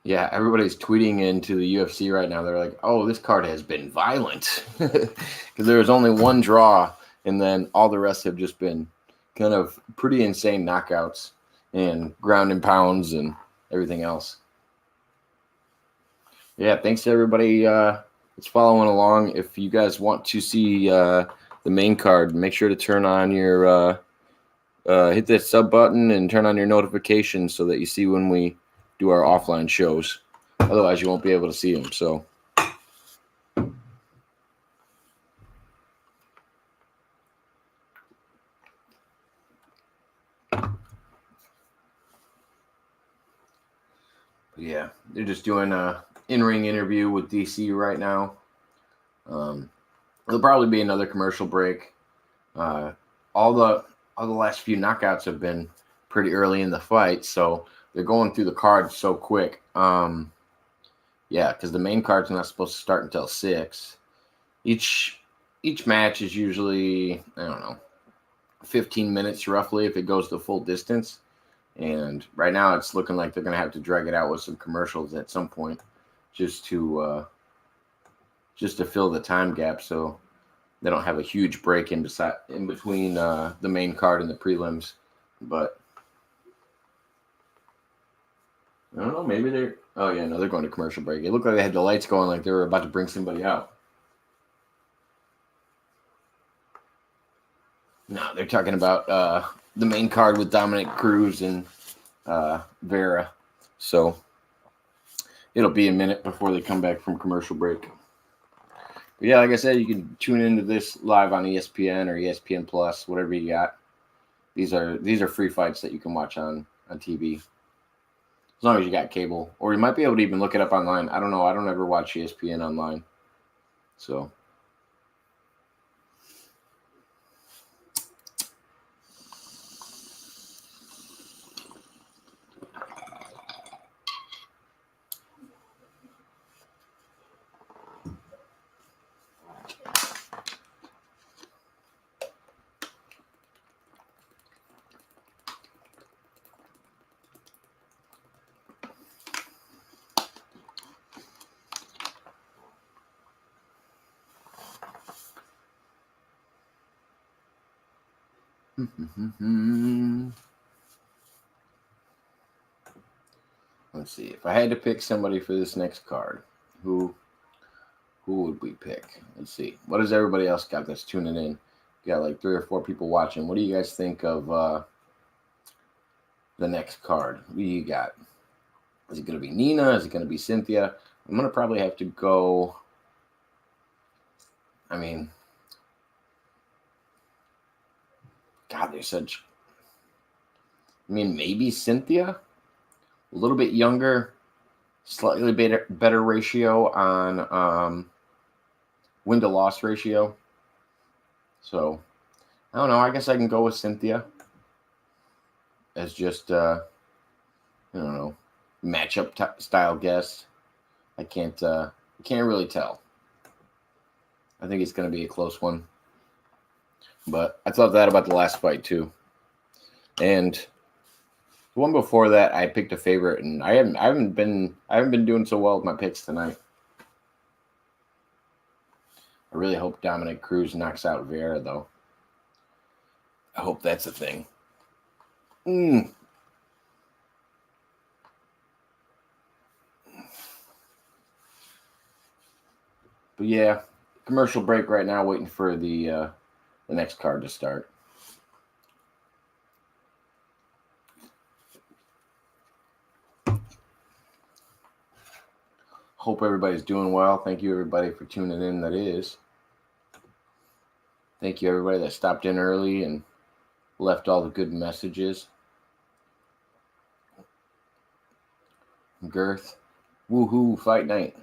Yeah, everybody's tweeting into the UFC right now. They're like, oh, this card has been violent. Because there was only one draw, and then all the rest have just been kind of pretty insane knockouts and ground and pounds and everything else. Yeah, thanks to everybody that's following along. If you guys want to see the main card, make sure to turn on your hit that sub button and turn on your notifications so that you see when we do our offline shows. Otherwise, you won't be able to see them. So, yeah, they're just doing a in-ring interview with DC right now. There'll probably be another commercial break. All the last few knockouts have been pretty early in the fight, so they're going through the card so quick. Yeah, because the main card's not supposed to start until 6. Each match is usually, I don't know, 15 minutes roughly if it goes the full distance. And right now it's looking like they're going to have to drag it out with some commercials at some point just to fill the time gap so they don't have a huge break in between the main card and the prelims. But I don't know, maybe they're... Oh, yeah, no, they're going to commercial break. It looked like they had the lights going like they were about to bring somebody out. No, they're talking about the main card with Cruz and Vera. So it'll be a minute before they come back from commercial break. But yeah, like I said, you can tune into this live on ESPN or ESPN Plus, whatever you got. These are free fights that you can watch on TV. As long as you got cable. Or you might be able to even look it up online. I don't know. I don't ever watch ESPN online. So... Let's see. If I had to pick somebody for this next card, who would we pick? Let's see. What does everybody else got that's tuning in? You got like 3 or 4 people watching. What do you guys think of the next card? Who do you got? Is it going to be Nina? Is it going to be Cynthia? I'm going to probably have to go... I mean... God, they're such... I mean, maybe Cynthia? A little bit younger, slightly better ratio on win-to-loss ratio. So, I don't know. I guess I can go with Cynthia as just, I don't know, matchup style guess. I can't really tell. I think it's going to be a close one. But I thought that about the last fight too. And the one before that, I picked a favorite, and I haven't been doing so well with my picks tonight. I really hope Cruz knocks out Vera, though. I hope that's a thing. But yeah, commercial break right now, waiting for the next card to start. Hope everybody's doing well. Thank you, everybody, for tuning in. That is. Thank you, everybody that stopped in early and left all the good messages. Girth. Woohoo, fight night.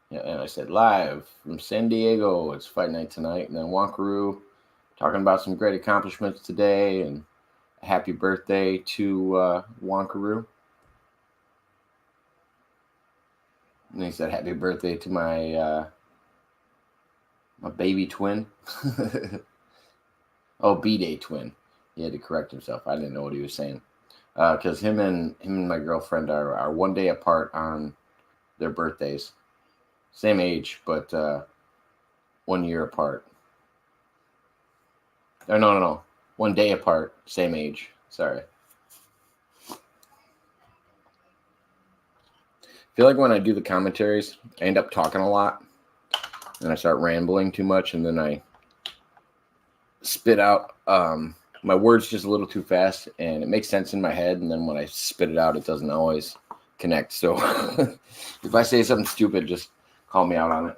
Yeah, and I said live from San Diego. It's fight night tonight. And then Wankaroo talking about some great accomplishments today and a happy birthday to Wankaroo. And he said, happy birthday to my my baby twin. Oh, B-Day twin. He had to correct himself. I didn't know what he was saying. Because him and my girlfriend are 1 day apart on their birthdays. Same age, but 1 year apart. Oh, no. 1 day apart, same age. Sorry. I feel like when I do the commentaries, I end up talking a lot. And I start rambling too much, and then I spit out my words just a little too fast, and it makes sense in my head, and then when I spit it out, it doesn't always connect. So if I say something stupid, just call me out on it.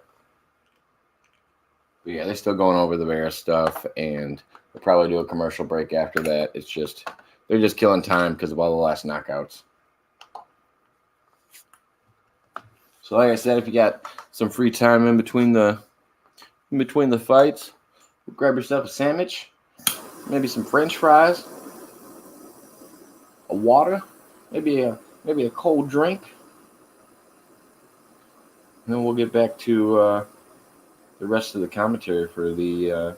But yeah, they're still going over the Vera stuff, and they'll probably do a commercial break after that. It's just, they're just killing time because of all the last knockouts. So like I said, if you got some free time in between the fights, grab yourself a sandwich, maybe some French fries, a water, maybe a cold drink, and then we'll get back to the rest of the commentary for the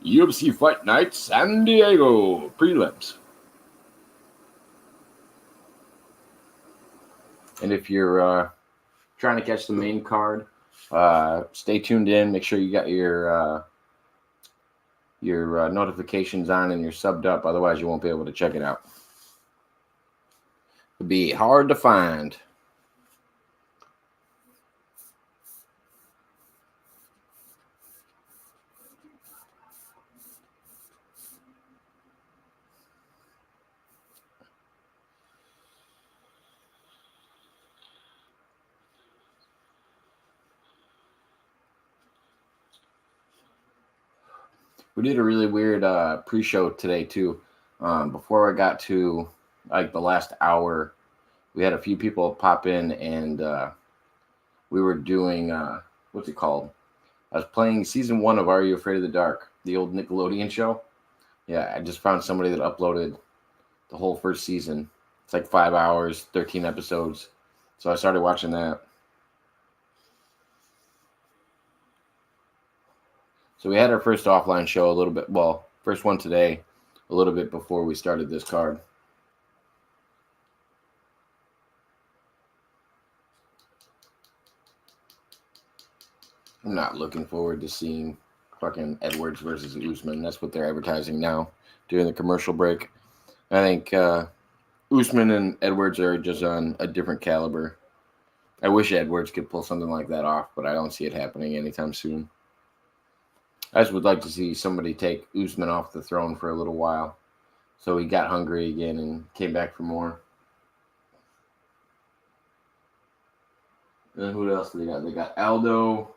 UFC Fight Night San Diego prelims. And if you're trying to catch the main card, stay tuned in. Make sure you got your notifications on and you're subbed up. Otherwise, you won't be able to check it out. It'll be hard to find. We did a really weird pre-show today too. Before I got to like the last hour, we had a few people pop in and we were doing what's it called? I was playing season 1 of Are You Afraid of the Dark, the old Nickelodeon show. Yeah, I just found somebody that uploaded the whole first season. It's like 5 hours, 13 episodes. So I started watching that. So we had our first offline show a little bit, well, first one today, a little bit before we started this card. I'm not looking forward to seeing fucking Edwards versus Usman. That's what they're advertising now during the commercial break. I think Usman and Edwards are just on a different caliber. I wish Edwards could pull something like that off, but I don't see it happening anytime soon. I just would like to see somebody take Usman off the throne for a little while so he got hungry again and came back for more. And then who else do they got? They got Aldo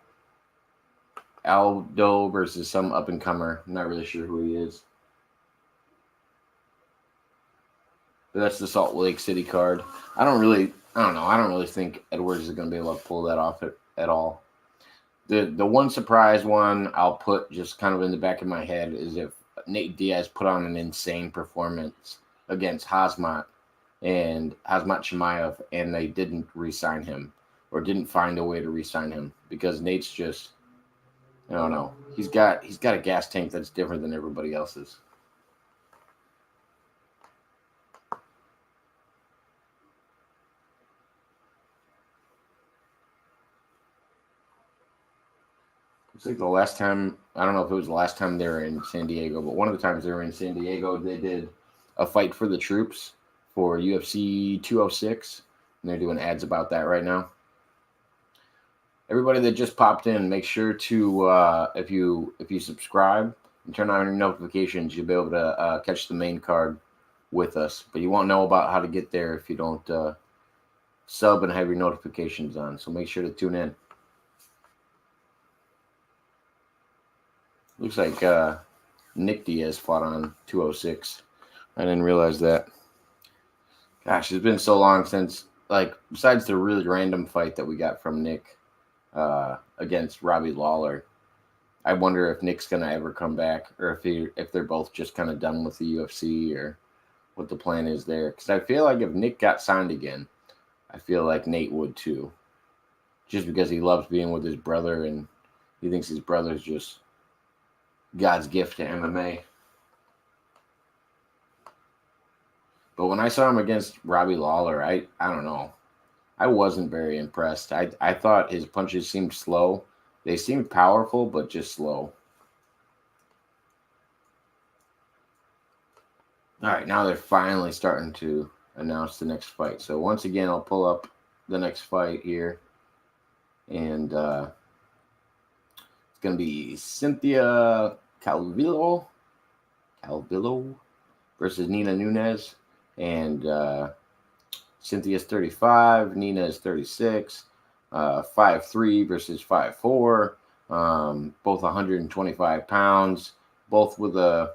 versus some up-and-comer. I'm not really sure who he is. But that's the Salt Lake City card. I don't really think Edwards is going to be able to pull that off at all. The one surprise one I'll put just kind of in the back of my head is if Nate Diaz put on an insane performance against Khamzat Chimaev and they didn't re-sign him or didn't find a way to re-sign him because Nate's just, I don't know. He's got a gas tank that's different than everybody else's. It's like the last time, I don't know if it was the last time they were in San Diego, but one of the times they were in San Diego, they did a fight for the troops for UFC 206, and they're doing ads about that right now. Everybody that just popped in, make sure to, if you subscribe and turn on your notifications, you'll be able to catch the main card with us. But you won't know about how to get there if you don't sub and have your notifications on. So make sure to tune in. Looks like Nick Diaz fought on 206. I didn't realize that. Gosh, it's been so long since, like, besides the really random fight that we got from Nick against Robbie Lawler, I wonder if Nick's going to ever come back or if they're both just kind of done with the UFC or what the plan is there. Because I feel like if Nick got signed again, I feel like Nate would too. Just because he loves being with his brother and he thinks his brother's just God's gift to MMA. But when I saw him against Robbie Lawler, I don't know. I wasn't very impressed. I thought his punches seemed slow. They seemed powerful, but just slow. All right, now they're finally starting to announce the next fight. So once again, I'll pull up the next fight here. And it's going to be Cynthia Calvillo versus Nina Nunes. And Cynthia's 35, Nina is 36. 5'3" versus 5'4". Both 125 pounds. Both with a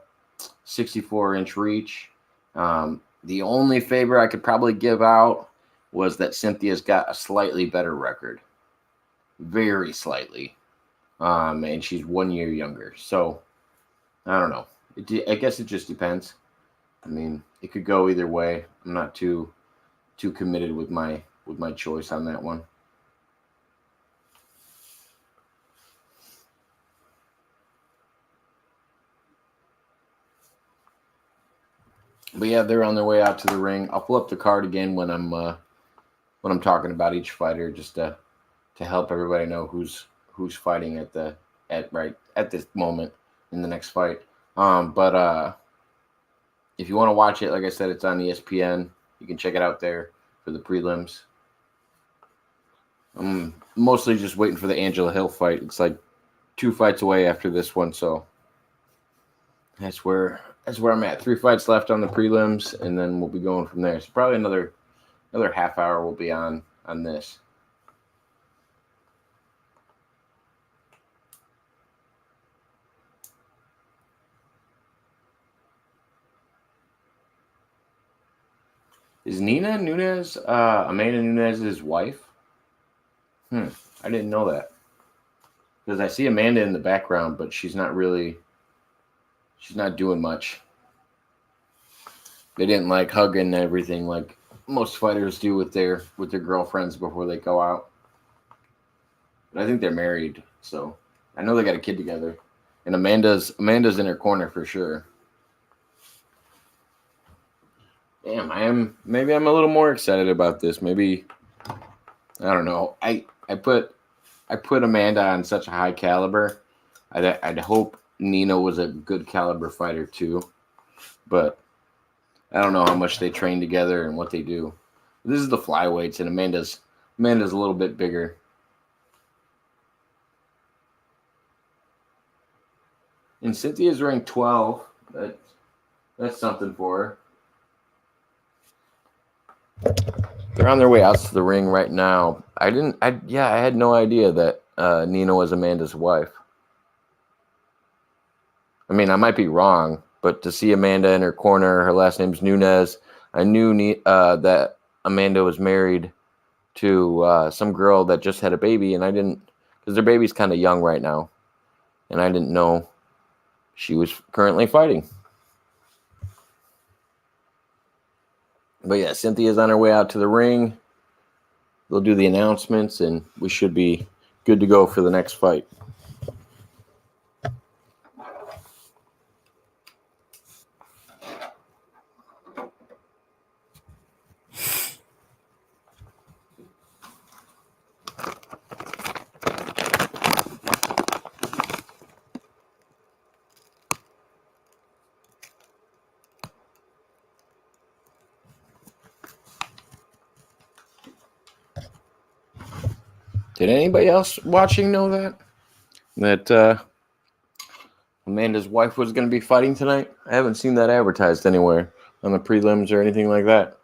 64-inch reach. The only favor I could probably give out was that Cynthia's got a slightly better record. Very slightly. And she's 1 year younger. So, I don't know. I guess it just depends. I mean, it could go either way. I'm not too committed with my choice on that one. But yeah, they're on their way out to the ring. I'll pull up the card again when I'm talking about each fighter, just to help everybody know who's fighting at this moment in the next fight. But if you want to watch it, like I said, it's on ESPN. You can check it out there for the prelims. I'm mostly just waiting for the Angela Hill fight. It's like 2 fights away after this one, so that's where I'm at. 3 fights left on the prelims, and then we'll be going from there. So probably another half hour we'll be on this. Is Nina Nunes Amanda Nunes' wife? I didn't know that. Because I see Amanda in the background, but she's not doing much. They didn't like hugging everything like most fighters do with their girlfriends before they go out. But I think they're married, so I know they got a kid together. And Amanda's in her corner for sure. Damn, maybe I'm a little more excited about this. Maybe, I don't know. I put Amanda on such a high caliber. I'd hope Nina was a good caliber fighter too, but I don't know how much they train together and what they do. This is the flyweights, and Amanda's a little bit bigger. And Cynthia's ranked 12. That's something for her. They're on their way out to the ring right now. I had no idea that Nina was Amanda's wife. I mean, I might be wrong, but to see Amanda in her corner, her last name's Nunes. I knew that Amanda was married to some girl that just had a baby, and I didn't, because their baby's kind of young right now, and I didn't know she was currently fighting. But yeah, Cynthia's on her way out to the ring. They'll do the announcements, and we should be good to go for the next fight. Did anybody else watching know that Amanda's wife was going to be fighting tonight? I haven't seen that advertised anywhere on the prelims or anything like that.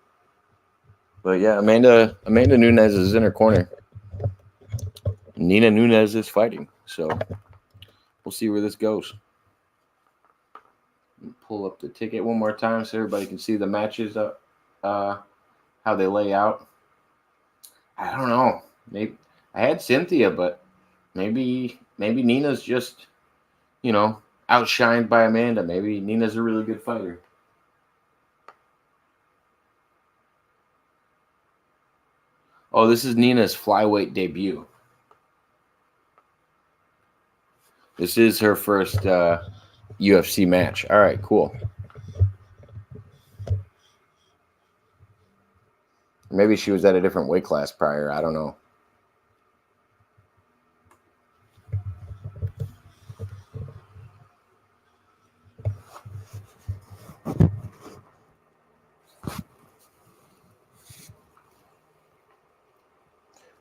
But yeah, Amanda Nunes is in her corner. Nina Nunes is fighting, so we'll see where this goes. Pull up the ticket one more time so everybody can see the matches how they lay out. I don't know. Maybe I had Cynthia, but maybe Nina's just, outshined by Amanda. Maybe Nina's a really good fighter. Oh, this is Nina's flyweight debut. This is her first UFC match. All right, cool. Maybe she was at a different weight class prior. I don't know.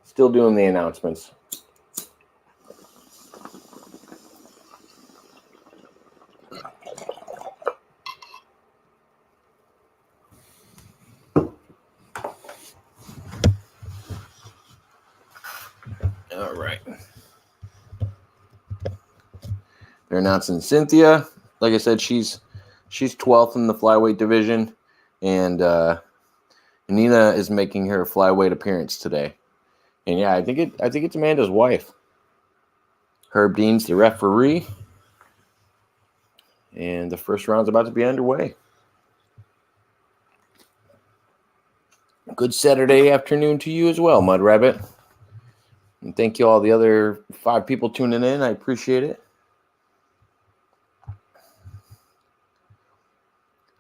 Still doing the announcements. All right. They're announcing Cynthia. Like I said, she's 12th in the flyweight division, and Nina is making her flyweight appearance today. And yeah, I think it's Amanda's wife. Herb Dean's the referee, and the first round's about to be underway. Good Saturday afternoon to you as well, Mud Rabbit. And thank you all the other 5 people tuning in. I appreciate it.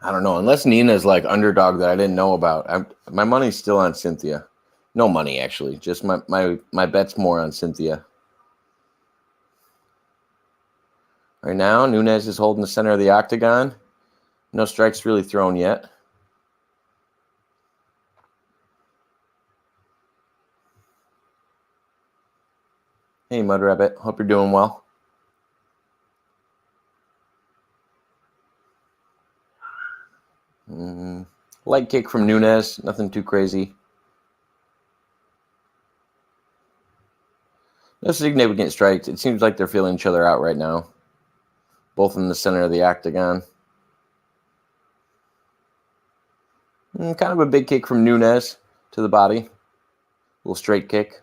I don't know. Unless Nina's like underdog that I didn't know about. My money's still on Cynthia. No money, actually. Just my bet's more on Cynthia. Right now, Nunes is holding the center of the octagon. No strikes really thrown yet. Hey, Mud Rabbit. Hope you're doing well. Leg kick from Nunes. Nothing too crazy. No significant strikes. It seems like they're feeling each other out right now. Both in the center of the octagon. Kind of a big kick from Nunes to the body. A little straight kick.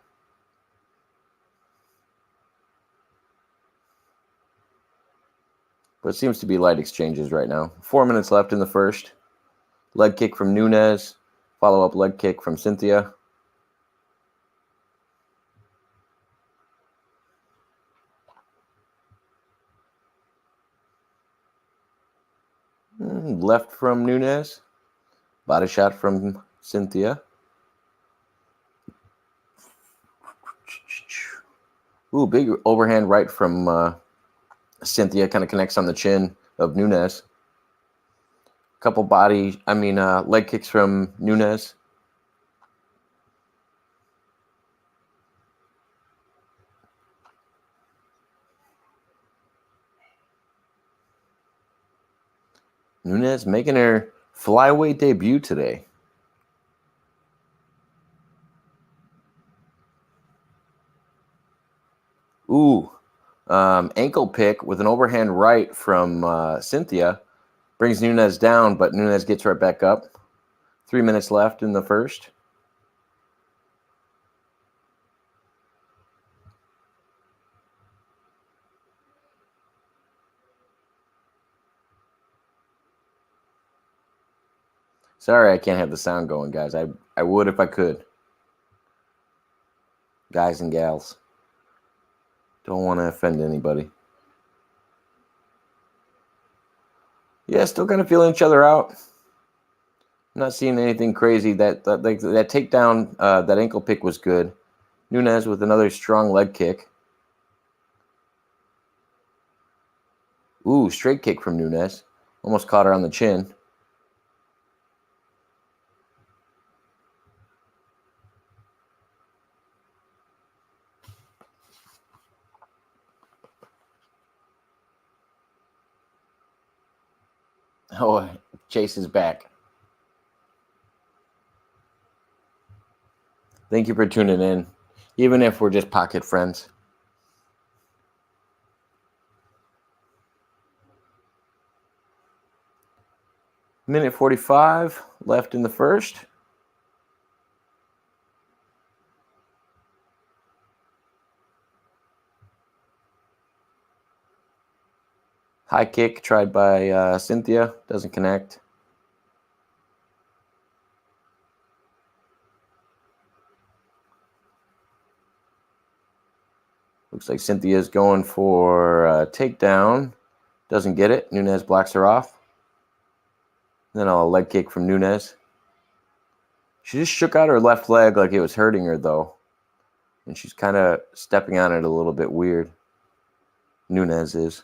But it seems to be light exchanges right now. 4 minutes left in the first. Leg kick from Nunes. Follow-up leg kick from Cynthia. Left from Nunes. Body shot from Cynthia. Ooh, big overhand right from Cynthia. Kind of connects on the chin of Nunes. Couple leg kicks from Nunes. Nunes making her flyweight debut today. Ooh, ankle pick with an overhand right from Cynthia. Brings Nunes down, but Nunes gets right back up. 3 minutes left in the first. Sorry I can't have the sound going, guys. I would if I could. Guys and gals. Don't want to offend anybody. Yeah, still kind of feeling each other out. I'm not seeing anything crazy. That takedown, that ankle pick was good. Nunes with another strong leg kick. Ooh, straight kick from Nunes. Almost caught her on the chin. Oh, Chase is back. Thank you for tuning in, even if we're just pocket friends. Minute 45 left in the first. High kick tried by Cynthia. Doesn't connect. Looks like Cynthia's going for a takedown. Doesn't get it. Nunes blocks her off. Then a leg kick from Nunes. She just shook out her left leg like it was hurting her, though. And she's kind of stepping on it a little bit weird. Nunes is.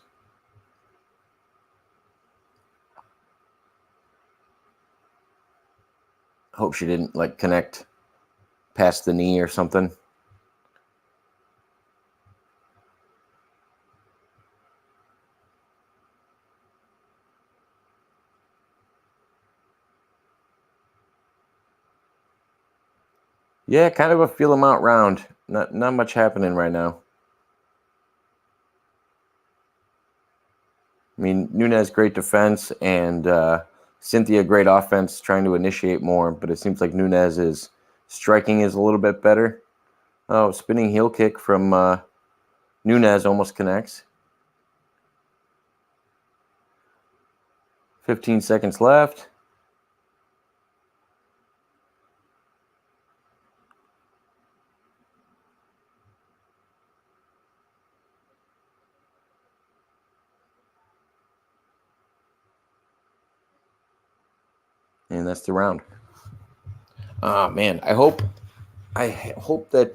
Hope she didn't, connect past the knee or something. Yeah, kind of a feel them out round. Not much happening right now. I mean, Nunes, great defense, and Cynthia, great offense, trying to initiate more, but it seems like Nunes' striking is a little bit better. Oh, spinning heel kick from Nunes almost connects. 15 seconds left. And that's the round. Man, I hope that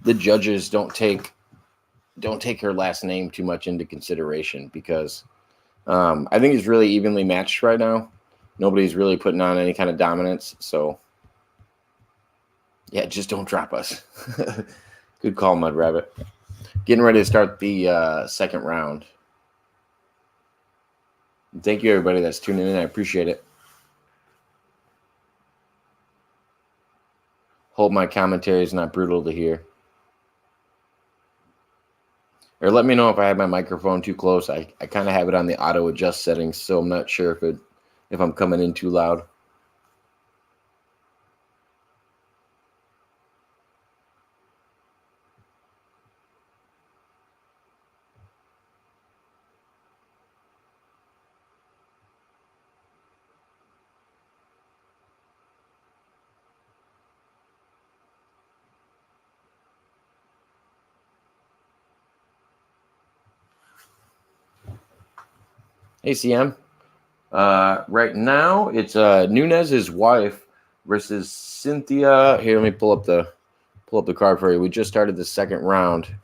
the judges don't take her last name too much into consideration, because I think it's really evenly matched right now. Nobody's really putting on any kind of dominance. So, yeah, just don't drop us. Good call, Mud Rabbit. Getting ready to start the second round. Thank you, everybody that's tuning in. I appreciate it. Hope my commentary is not brutal to hear. Or let me know if I have my microphone too close. I kind of have it on the auto adjust settings, so I'm not sure if I'm coming in too loud. Hey, CM. Right now, it's Nunez's wife versus Cynthia. Here, let me pull up the card for you. We just started the second round,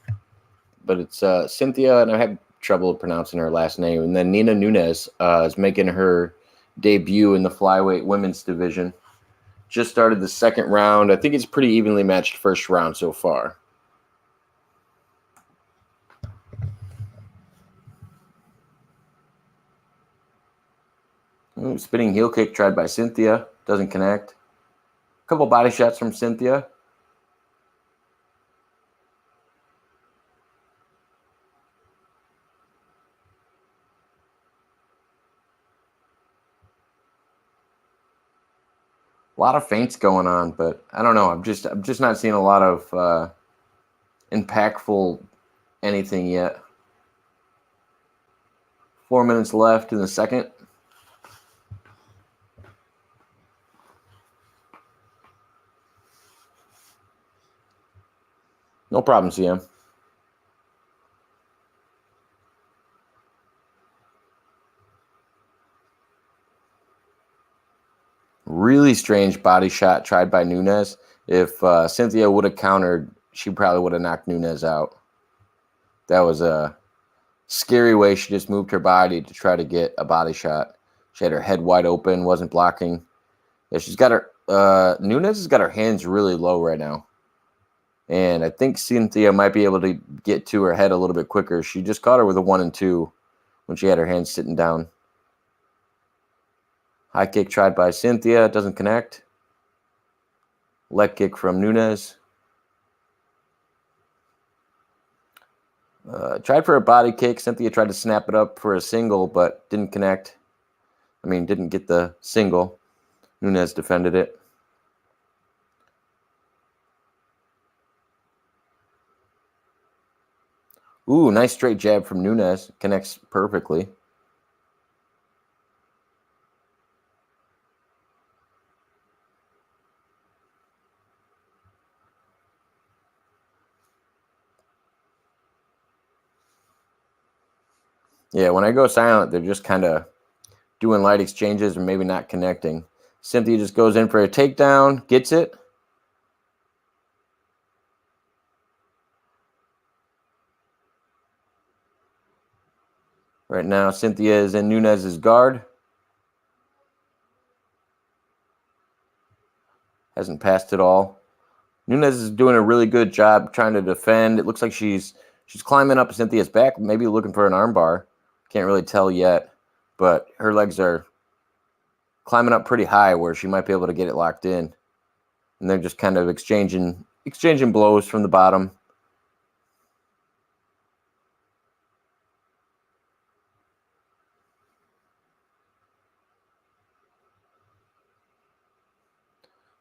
but it's Cynthia, and I had trouble pronouncing her last name. And then Nina Nunes is making her debut in the flyweight women's division. Just started the second round. I think it's pretty evenly matched first round so far. Ooh, spinning heel kick tried by Cynthia. Doesn't connect. A couple body shots from Cynthia. A lot of feints going on, but I don't know. I'm just not seeing a lot of impactful anything yet. 4 minutes left in the second. No problem, CM. Really strange body shot tried by Nunes. If Cynthia would have countered, she probably would have knocked Nunes out. That was a scary way she just moved her body to try to get a body shot. She had her head wide open, wasn't blocking. Yeah, she's got her Nunes has got her hands really low right now. And I think Cynthia might be able to get to her head a little bit quicker. She just caught her with a 1 and 2 when she had her hands sitting down. High kick tried by Cynthia. Doesn't connect. Leg kick from Nunes. Tried for a body kick. Cynthia tried to snap it up for a single, but didn't connect. Didn't get the single. Nunes defended it. Ooh, nice straight jab from Nunes. Connects perfectly. Yeah, when I go silent, they're just kind of doing light exchanges or maybe not connecting. Cynthia just goes in for a takedown, gets it. Right now, Cynthia is in Nunes' guard. Hasn't passed at all. Nunes is doing a really good job trying to defend. It looks like she's climbing up Cynthia's back, maybe looking for an armbar. Can't really tell yet, but her legs are climbing up pretty high where she might be able to get it locked in. And they're just kind of exchanging blows from the bottom.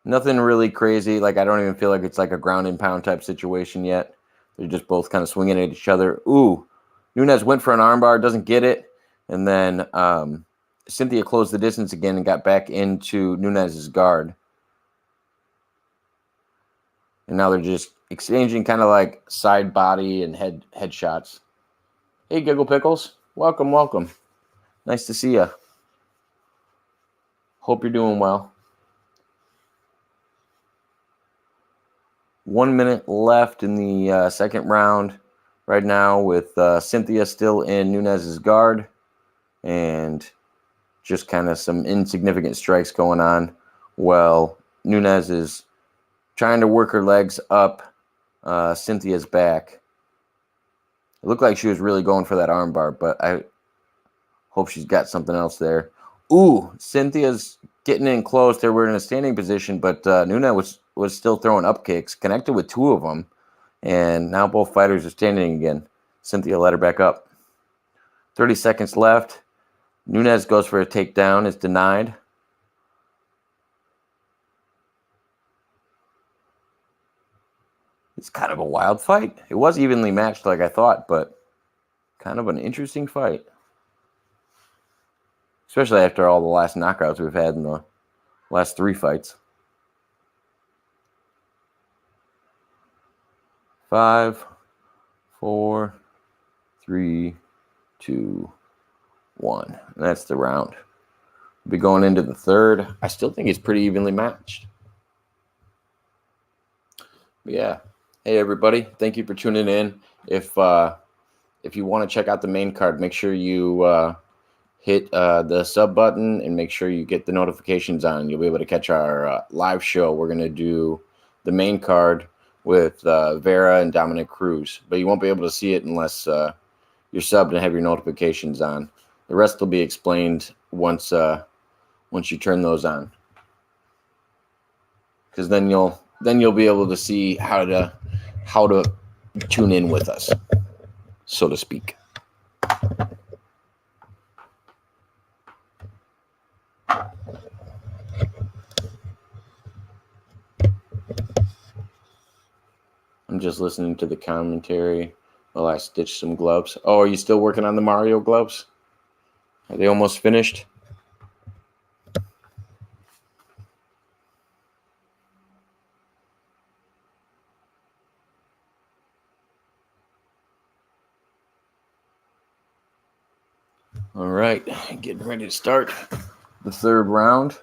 Nothing really crazy. Like, I don't even feel like it's like a ground and pound type situation yet. They're just both kind of swinging at each other. Ooh, Nunes went for an armbar, doesn't get it. And then Cynthia closed the distance again and got back into Nunes' guard. And now they're just exchanging kind of like side body and head shots. Hey, Giggle Pickles. Welcome. Nice to see you. Hope you're doing well. 1 minute left in the second round right now with Cynthia still in Nunes's guard and just kind of some insignificant strikes going on. Well, Nunes is trying to work her legs up Cynthia's back. It looked like she was really going for that armbar, but I hope she's got something else there. Ooh, Cynthia's getting in close. They were in a standing position, but Nunes was still throwing up kicks, connected with two of them, and now both fighters are standing again. Cynthia let her back up. 30 seconds left. Nunes goes for a takedown. It's denied. It's kind of a wild fight. It was evenly matched like I thought, but kind of an interesting fight. Especially after all the last knockouts we've had in the last 3 fights. 5, 4, 3, 2, 1. And that's the round. We'll be going into the third. I still think it's pretty evenly matched. But yeah. Hey everybody, thank you for tuning in. If you want to check out the main card, make sure you hit the sub button and make sure you get the notifications on. You'll be able to catch our live show. We're going to do the main card with Vera and Cruz, but you won't be able to see it unless you're subbed and have your notifications on. The rest will be explained once you turn those on, because then you'll be able to see how to tune in with us, so to speak. I'm just listening to the commentary while I stitch some gloves. Oh, are you still working on the Mario gloves? Are they almost finished? All right, getting ready to start the third round.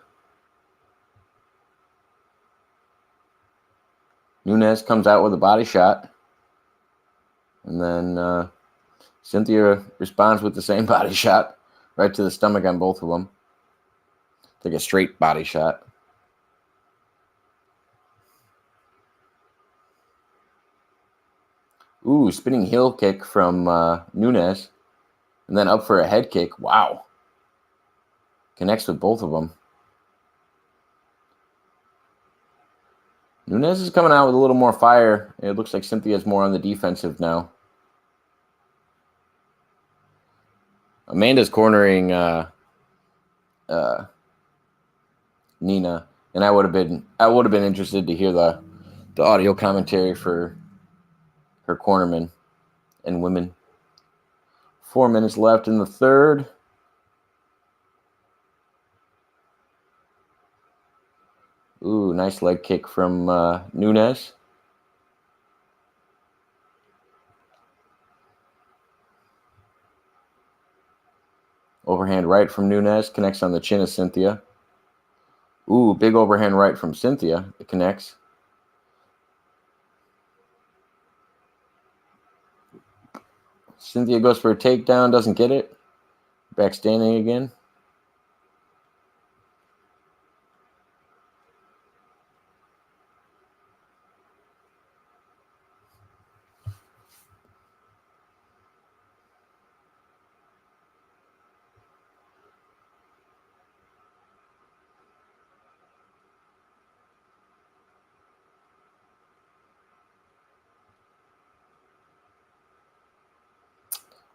Nunes comes out with a body shot, and then Cynthia responds with the same body shot right to the stomach on both of them. Like a straight body shot. Ooh, spinning heel kick from Nunes, and then up for a head kick. Wow. Connects with both of them. Nunes is coming out with a little more fire. It looks like Cynthia's more on the defensive now. Amanda's cornering Nina, and I would have been interested to hear the audio commentary for her cornermen and women. 4 minutes left in the third. Ooh, nice leg kick from Nunes. Overhand right from Nunes, connects on the chin of Cynthia. Ooh, big overhand right from Cynthia. It connects. Cynthia goes for a takedown, doesn't get it. Back standing again.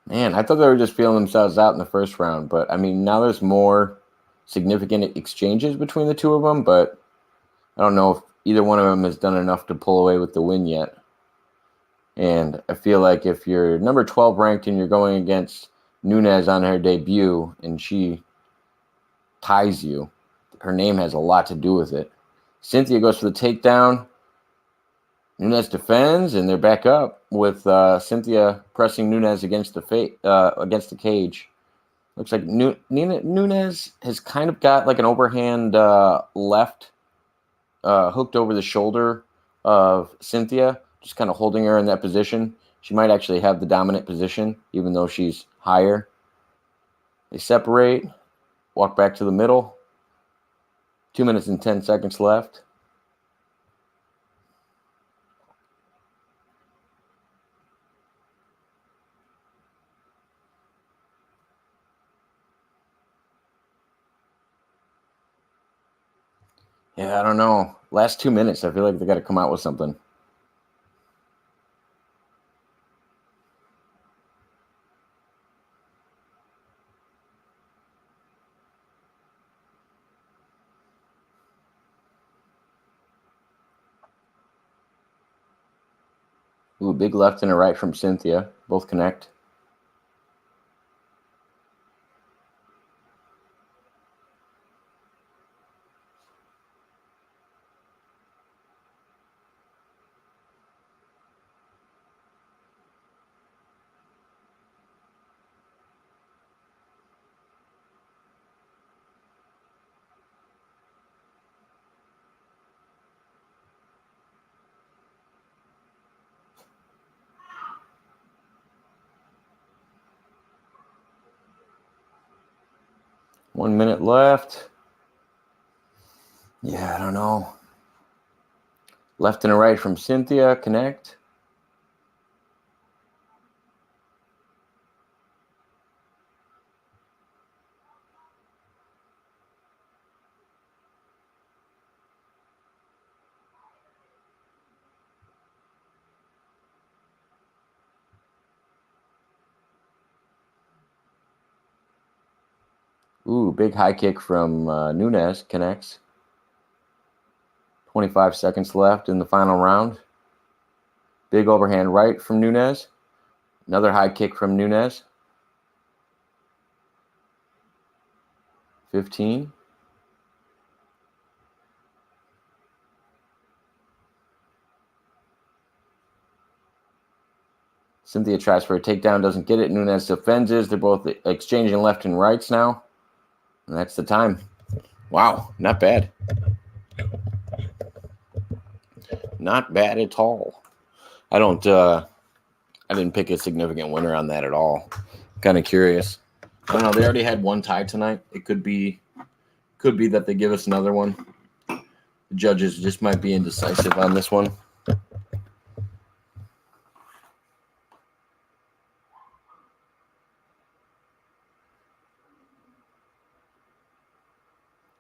Man, I thought they were just feeling themselves out in the first round, but I mean, now there's more significant exchanges between the two of them, but I don't know if either one of them has done enough to pull away with the win yet. And I feel like if you're number 12 ranked and you're going against Nunes on her debut and she ties you, her name has a lot to do with it. Cynthia goes for the takedown. Nunes defends, and they're back up with Cynthia pressing Nunes against the cage. Looks like Nunes has kind of got like an overhand left hooked over the shoulder of Cynthia, just kind of holding her in that position. She might actually have the dominant position, even though she's higher. They separate, walk back to the middle. 2 minutes and 10 seconds left. Yeah, I don't know. Last 2 minutes, I feel like they got to come out with something. Ooh, big left and a right from Cynthia. Both connect. One minute left. Yeah, I don't know. Left and a right from Cynthia, connect. Ooh, big high kick from Nunes, connects. 25 seconds left in the final round. Big overhand right from Nunes. Another high kick from Nunes. 15. Cynthia tries for a takedown, doesn't get it. Nunes defends it. They're both exchanging left and rights now. And that's the time. Wow, not bad. Not bad at all. I didn't pick a significant winner on that at all. Kind of curious. I don't know. They already had one tie tonight. It could be that they give us another one. The judges just might be indecisive on this one.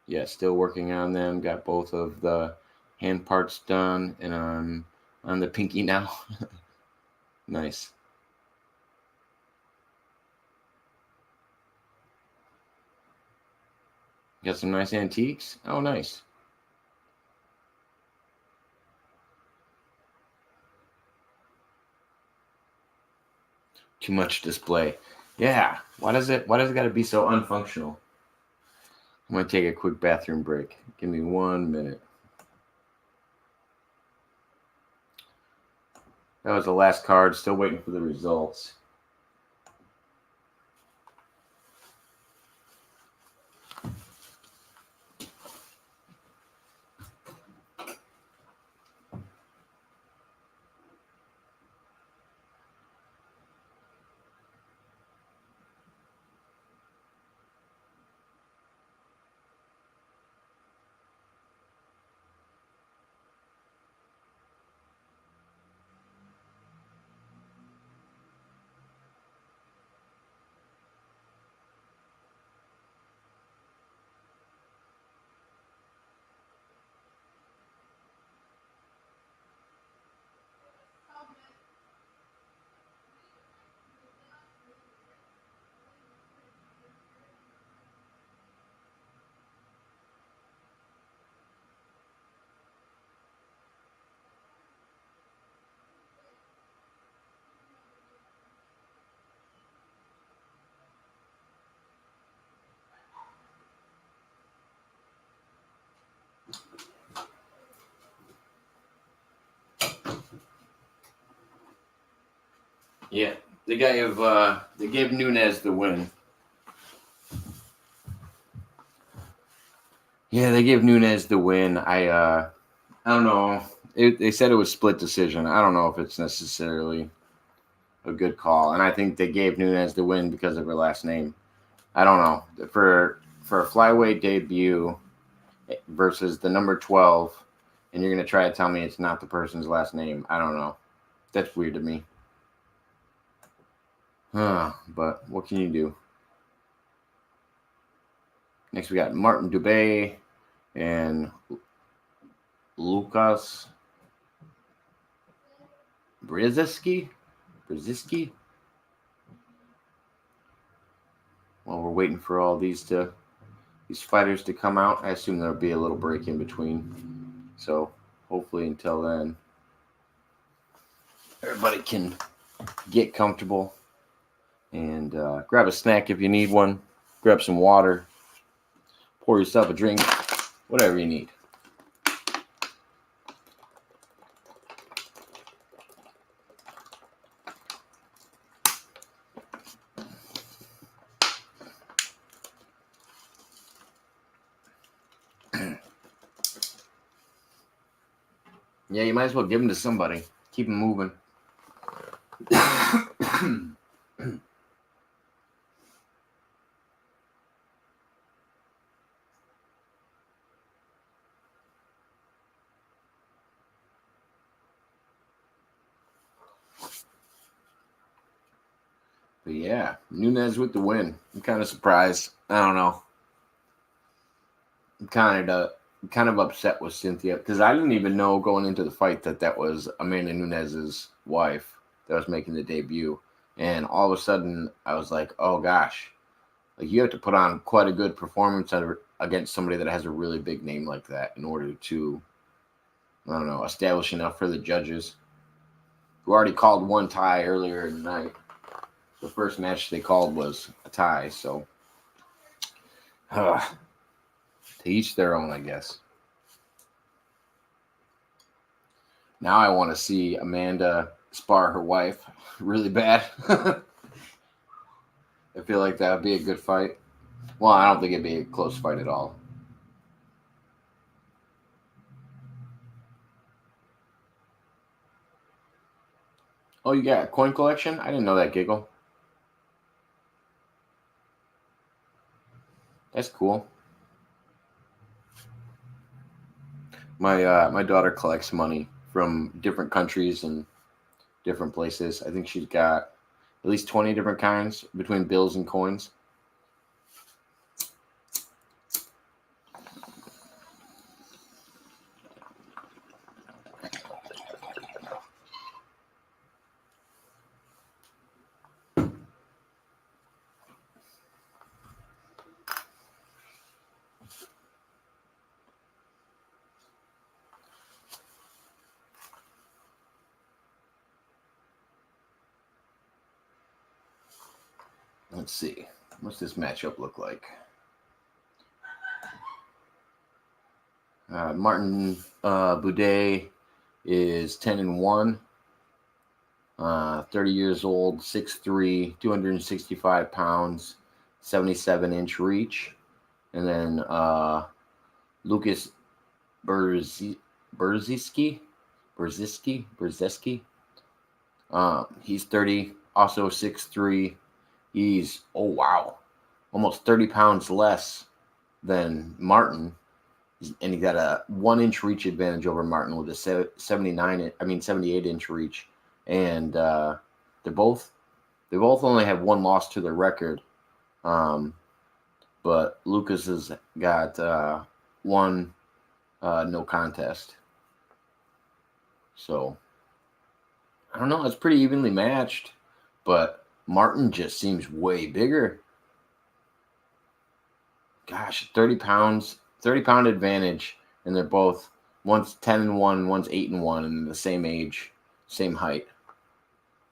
Yeah, still working on them. Got both of the hand parts done, and I'm on the pinky now. Nice. Got some nice antiques. Oh, nice. Too much display. Yeah. Why does it got to be so unfunctional? I'm going to take a quick bathroom break. Give me 1 minute. That was the last card. Still waiting for the results. Yeah, they gave Nunes the win. Yeah, they gave Nunes the win. I don't know. They said it was split decision. I don't know if it's necessarily a good call, and I think they gave Nunes the win because of her last name. I don't know. For a flyweight debut versus the number 12, and you're gonna try to tell me it's not the person's last name. I don't know. That's weird to me. But what can you do? Next, we got Martin Dubé and Lukas Brzezinski. While we're waiting for all these fighters to come out, I assume there'll be a little break in between. So hopefully until then, everybody can get comfortable and grab a snack if you need one. Grab some water. Pour yourself a drink. Whatever you need. Yeah, you might as well give them to somebody. Keep them moving. But yeah, Nunes with the win. I'm kind of surprised. I don't know. I'm kind of upset with Cynthia because I didn't even know going into the fight that was Amanda Nunes's wife that was making the debut, and all of a sudden I was like, oh gosh, like you have to put on quite a good performance against somebody that has a really big name like that in order to, I don't know, establish enough for the judges who already called one tie earlier in the night. The first match they called was a tie, so to each their own, I guess. Now I want to see Amanda spar her wife really bad. I feel like that would be a good fight. Well, I don't think it'd be a close fight at all. Oh, you got a coin collection? I didn't know that, Giggle. That's cool. My daughter collects money from different countries and different places. I think she's got at least 20 different kinds between bills and coins. Let's see. What's this matchup look like? Martin Boudet is 10-1, 30 years old, 6'3", 265 pounds, 77-inch reach. And then Lucas Brzezinski. He's 30, also 6'3". He's, oh wow, almost 30 pounds less than Martin. And he got a 1-inch reach advantage over Martin with a 78-inch reach. And they both only have one loss to their record. But Lucas has got one no contest. So I don't know. It's pretty evenly matched, but Martin just seems way bigger. Gosh, 30 pound advantage, and they're both, one's 10-1, one's 8-1, and the same age, same height.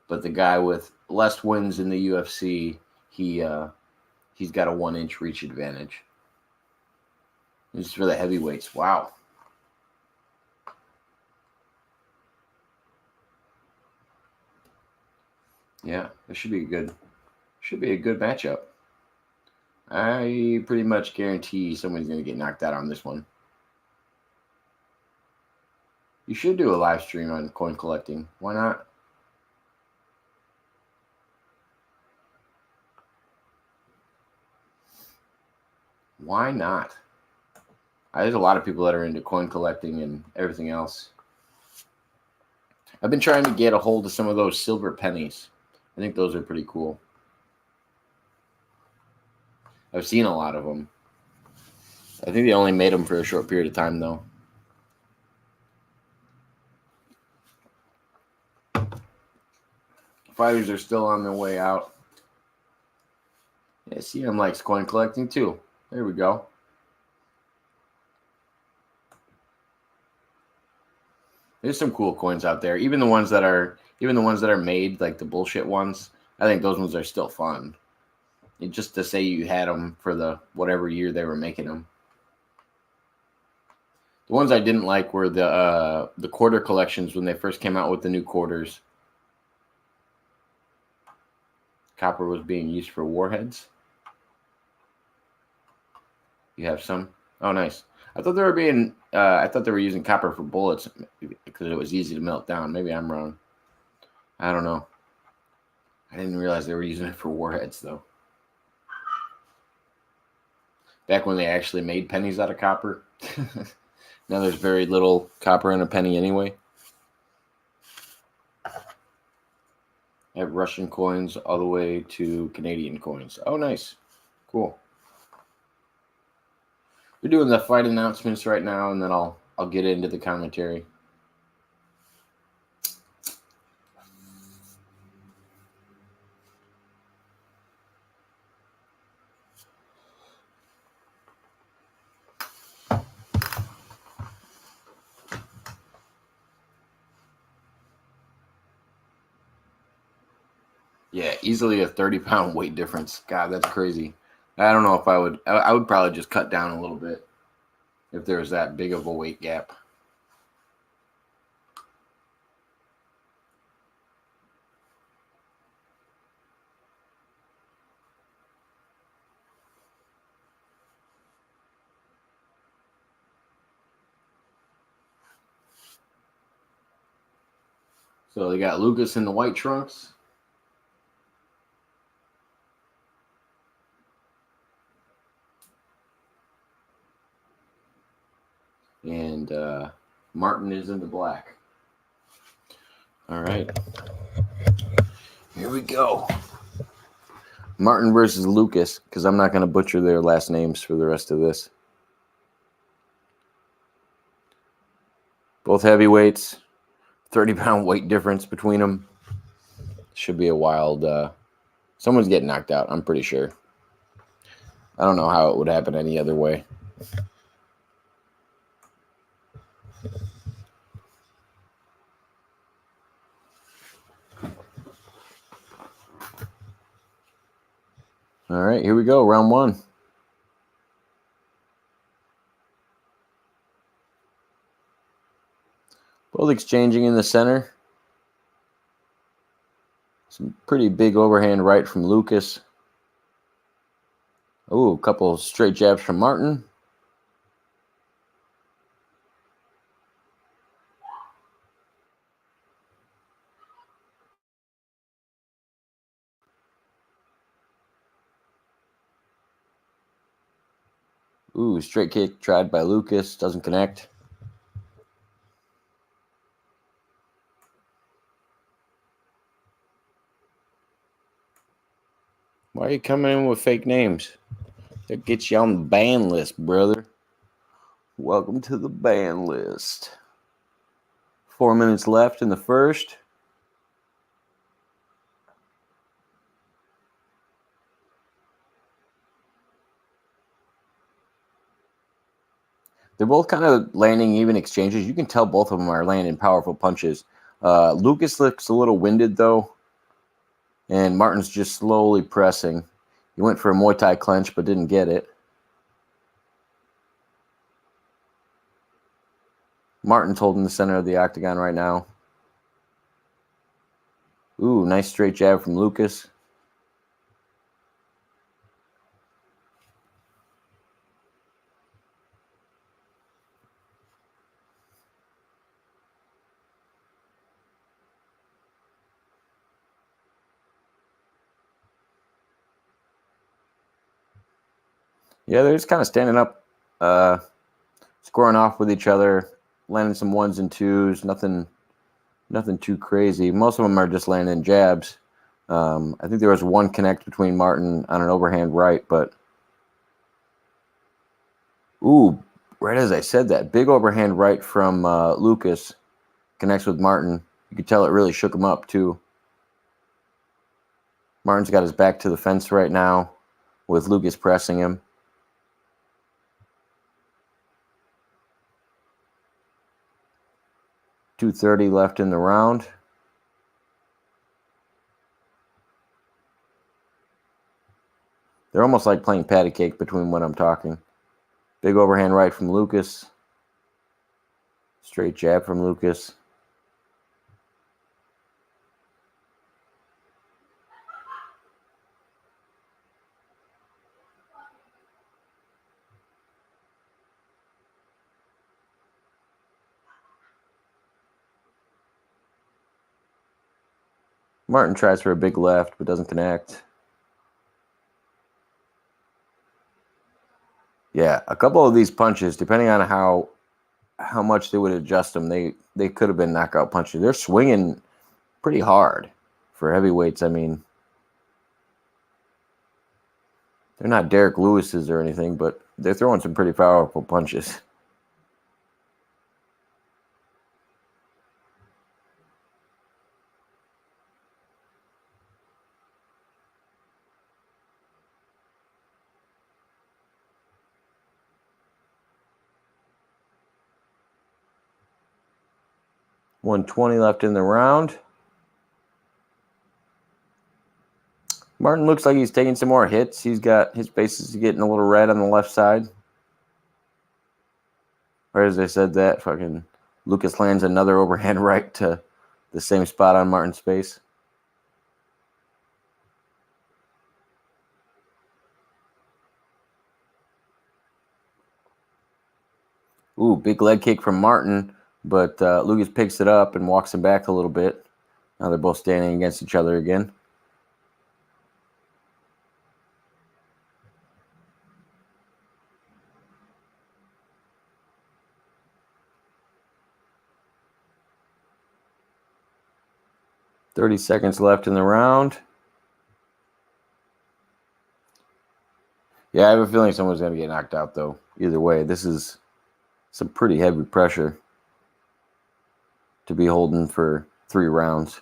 But the guy with less wins in the UFC, he's got a 1-inch reach advantage. This is for the heavyweights. Wow. Yeah, this should be a good matchup. I pretty much guarantee someone's going to get knocked out on this one. You should do a live stream on coin collecting. Why not? Why not? There's a lot of people that are into coin collecting and everything else. I've been trying to get a hold of some of those silver pennies. I think those are pretty cool. I've seen a lot of them. I think they only made them for a short period of time, though. Fighters are still on their way out. Yeah, CM likes coin collecting, too. There we go. There's some cool coins out there. Even the ones that are made, like the bullshit ones, I think those ones are still fun. Just to say you had them for the whatever year they were making them. The ones I didn't like were the quarter collections when they first came out with the new quarters. Copper was being used for warheads. You have some? Oh, nice. I thought they were using copper for bullets because it was easy to melt down. Maybe I'm wrong. I don't know. I didn't realize they were using it for warheads, though. Back when they actually made pennies out of copper. Now there's very little copper in a penny anyway. I have Russian coins all the way to Canadian coins. Oh, nice. Cool. We're doing the fight announcements right now, and then I'll get into the commentary. Yeah, easily a 30-pound weight difference. God, that's crazy. I don't know if I would probably just cut down a little bit if there was that big of a weight gap. So they got Lucas in the white trunks. And Martin is in the black. All right. Here we go. Martin versus Lucas, because I'm not going to butcher their last names for the rest of this. Both heavyweights, 30-pound weight difference between them. Should be a wild... someone's getting knocked out, I'm pretty sure. I don't know how it would happen any other way. All right, here we go, round one. Both exchanging in the center. Some pretty big overhand right from Lucas. Oh, a couple straight jabs from Martin. Ooh, straight kick tried by Lucas. Doesn't connect. Why are you coming in with fake names? That gets you on the ban list, brother. Welcome to the ban list. 4 minutes left in the first. They're both kind of landing even exchanges. You can tell both of them are landing powerful punches. Lucas looks a little winded, though. And Martin's just slowly pressing. He went for a Muay Thai clinch, but didn't get it. Martin's holding the center of the octagon right now. Ooh, nice straight jab from Lucas. Yeah, they're just kind of standing up, scoring off with each other, landing some ones and twos. Nothing too crazy. Most of them are just landing jabs. I think there was one connect between Martin on an overhand right, but ooh, right as I said that, big overhand right from Lucas connects with Martin. You could tell it really shook him up too. Martin's got his back to the fence right now with Lucas pressing him. .230 left in the round. They're almost like playing patty cake between when I'm talking. Big overhand right from Lucas. Straight jab from Lucas. Martin tries for a big left, but doesn't connect. Yeah, a couple of these punches, depending on how much they would adjust them, they could have been knockout punches. They're swinging pretty hard for heavyweights. I mean, they're not Derek Lewis's or anything, but they're throwing some pretty powerful punches. .120 left in the round. Martin looks like he's taking some more hits. He's got his bases getting a little red on the left side. Right as I said that, fucking Lucas lands another overhand right to the same spot on Martin's face. Ooh, big leg kick from Martin, but Lucas picks it up and walks him back a little bit. Now they're both standing against each other again. .30 seconds left in the round. Yeah, I have a feeling someone's going to get knocked out, though. Either way, this is some pretty heavy pressure to be holding for 3 rounds.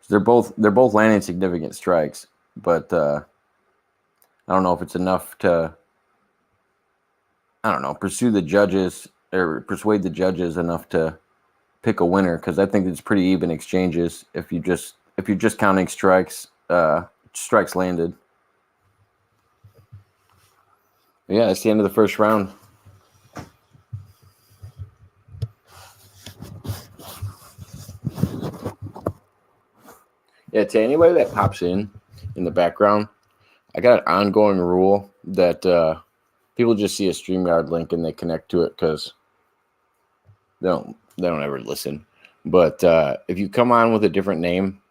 They're both landing significant strikes, but I don't know if it's enough to, persuade the judges enough to pick a winner, because I think it's pretty even exchanges if you're just counting strikes landed. Yeah, that's the end of the first round. Yeah, to anybody that pops in the background, I got an ongoing rule that people just see a StreamYard link and they connect to it because they don't ever listen. But if you come on with a different name,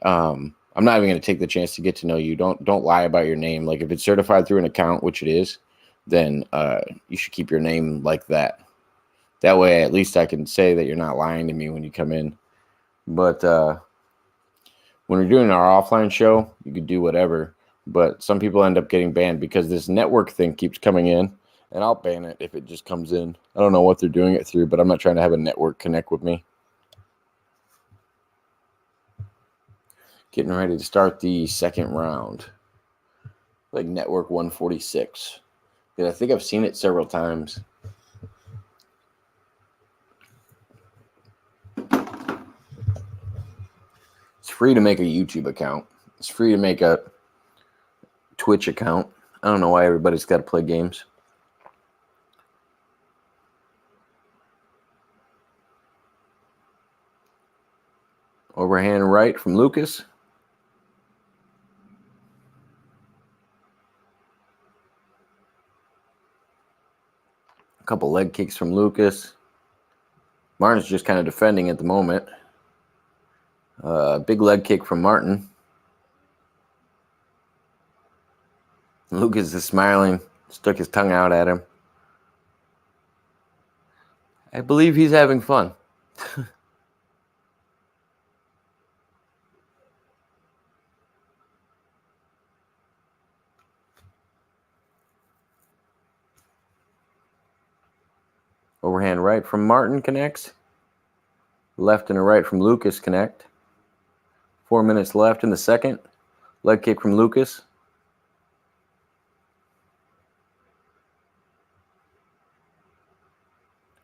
I'm not even going to take the chance to get to know you. Don't lie about your name. Like if it's certified through an account, which it is, then you should keep your name like that. That way, at least I can say that you're not lying to me when you come in. But when we're doing our offline show, you could do whatever. But some people end up getting banned because this network thing keeps coming in, and I'll ban it if it just comes in. I don't know what they're doing it through, but I'm not trying to have a network connect with me. Getting ready to start the second round. Like network 146. I think I've seen it several times. It's free to make a YouTube account. It's free to make a Twitch account. I don't know why everybody's got to play games. Overhand right from Lucas. A couple leg kicks from Lucas. Martin's just kind of defending at the moment. Big leg kick from Martin. Lucas is smiling. Stuck his tongue out at him. I believe he's having fun. Overhand right from Martin connects. Left and a right from Lucas connect. 4 minutes left in the second. Leg kick from Lucas.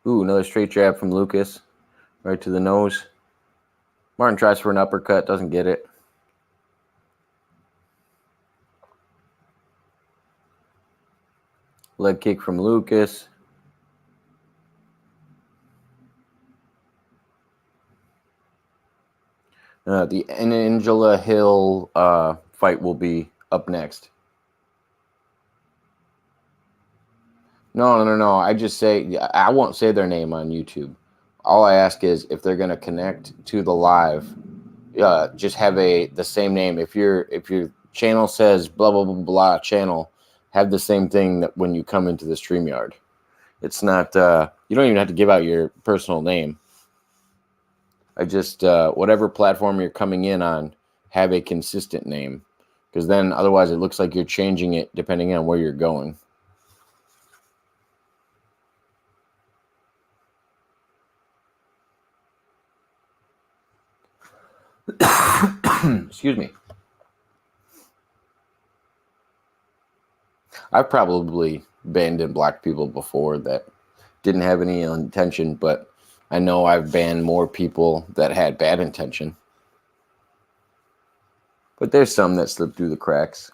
Ooh, another straight jab from Lucas. Right to the nose. Martin tries for an uppercut, doesn't get it. Leg kick from Lucas. The Angela Hill fight will be up next. No. I just say, I won't say their name on YouTube. All I ask is if they're going to connect to the live, just have the same name. If your channel says blah, blah, blah, blah channel, have the same thing that when you come into the StreamYard. It's not, you don't even have to give out your personal name. I just, whatever platform you're coming in on, have a consistent name. Because then otherwise it looks like you're changing it depending on where you're going. Excuse me. I've probably banned and blocked people before that didn't have any intention, but I know I've banned more people that had bad intention. But there's some that slip through the cracks.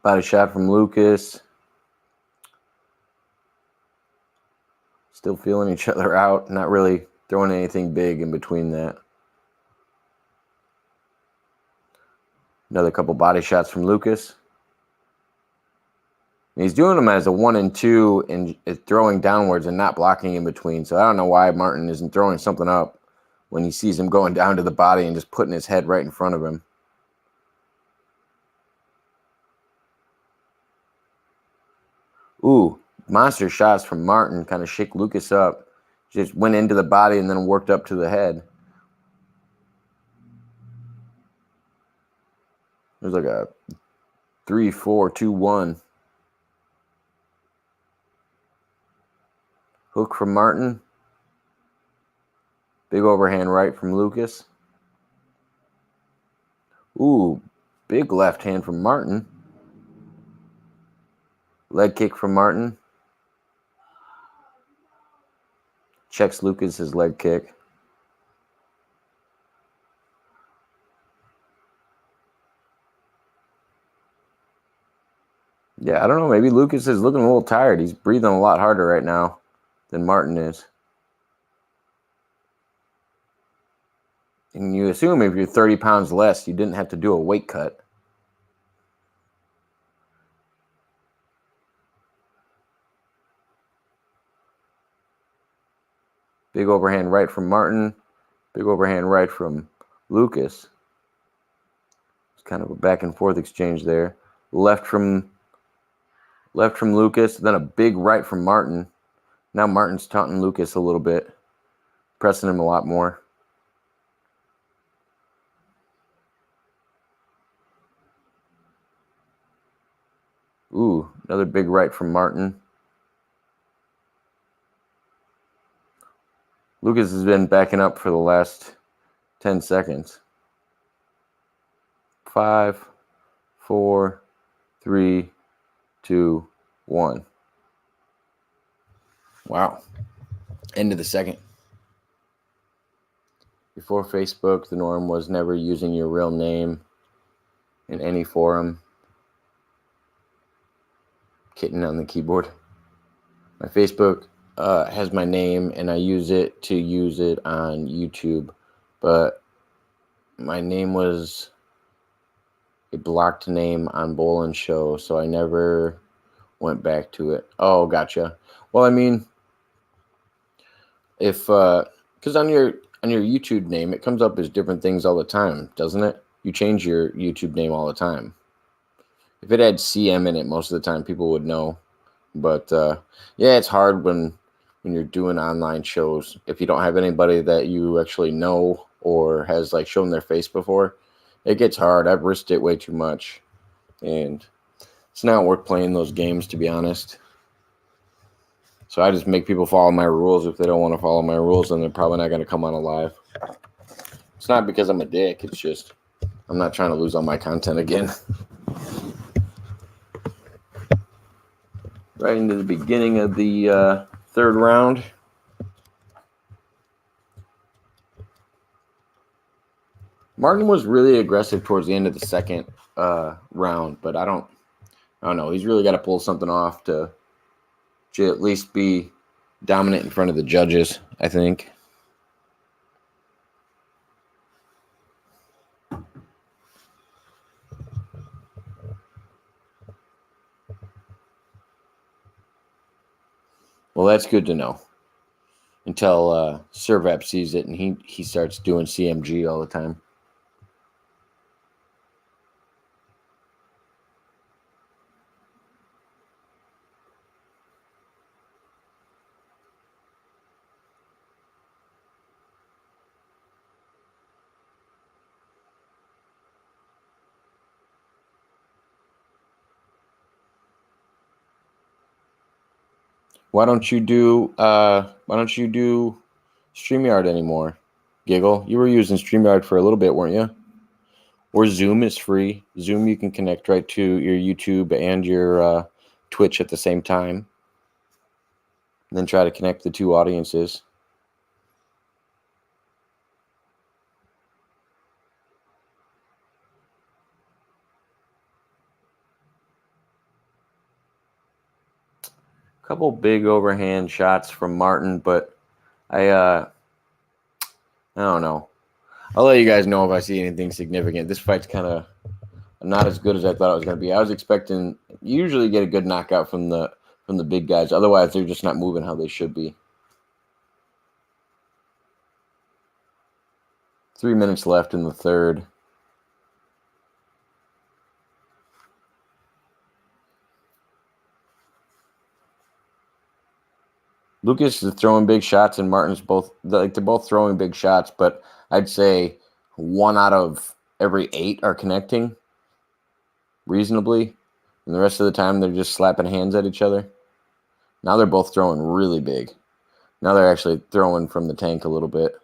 Body shot from Lucas. Still feeling each other out. Not really throwing anything big in between that. Another couple body shots from Lucas. And he's doing them as a 1 and 2 and throwing downwards and not blocking in between. So I don't know why Martin isn't throwing something up when he sees him going down to the body and just putting his head right in front of him. Ooh, monster shots from Martin, kind of shake Lucas up. Just went into the body and then worked up to the head. It was like a 3-4-2-1. Hook from Martin. Big overhand right from Lucas. Ooh, big left hand from Martin. Leg kick from Martin. Checks Lucas's leg kick. Yeah, I don't know. Maybe Lucas is looking a little tired. He's breathing a lot harder right now than Martin is. And you assume if you're 30 pounds less, you didn't have to do a weight cut. Big overhand right from Martin. Big overhand right from Lucas. It's kind of a back and forth exchange there. Left from Lucas, then a big right from Martin. Now Martin's taunting Lucas a little bit, pressing him a lot more. Ooh, another big right from Martin. Lucas has been backing up for the last 10 seconds. 5, 4, 3, 2, 1. Wow. End of the second. Before Facebook, the norm was never using your real name in any forum. Kitten on the keyboard. My Facebook has my name, and I use it on YouTube, but my name was a blocked name on Bolin Show, so I never went back to it. Oh, gotcha. Well, I mean, if because on your on your YouTube name, it comes up as different things all the time, doesn't it? You change your YouTube name all the time. If it had CM in it, most of the time people would know. But yeah, it's hard when you're doing online shows. If you don't have anybody that you actually know or has like shown their face before, it gets hard. I've risked it way too much, and it's not worth playing those games, to be honest. So I just make people follow my rules. If they don't want to follow my rules, then they're probably not going to come on a live. It's not because I'm a dick. It's just I'm not trying to lose all my content again. Right into the beginning of the third round. Martin was really aggressive towards the end of the second round, but I don't know. He's really got to pull something off to at least be dominant in front of the judges, I think. Well, that's good to know. Until Servap sees it and he starts doing CMG all the time. Why don't you do StreamYard anymore? Giggle. You were using StreamYard for a little bit, weren't you? Or Zoom is free. Zoom, you can connect right to your YouTube and your Twitch at the same time. And then try to connect the two audiences. Couple big overhand shots from Martin, but I don't know. I'll let you guys know if I see anything significant. This fight's kind of not as good as I thought it was going to be. I was expecting usually get a good knockout from the big guys. Otherwise, they're just not moving how they should be. 3 minutes left in the third. Lucas is throwing big shots, and Martin's they're both throwing big shots, but I'd say 1 out of every 8 are connecting reasonably, and the rest of the time they're just slapping hands at each other. Now they're both throwing really big. Now they're actually throwing from the tank a little bit.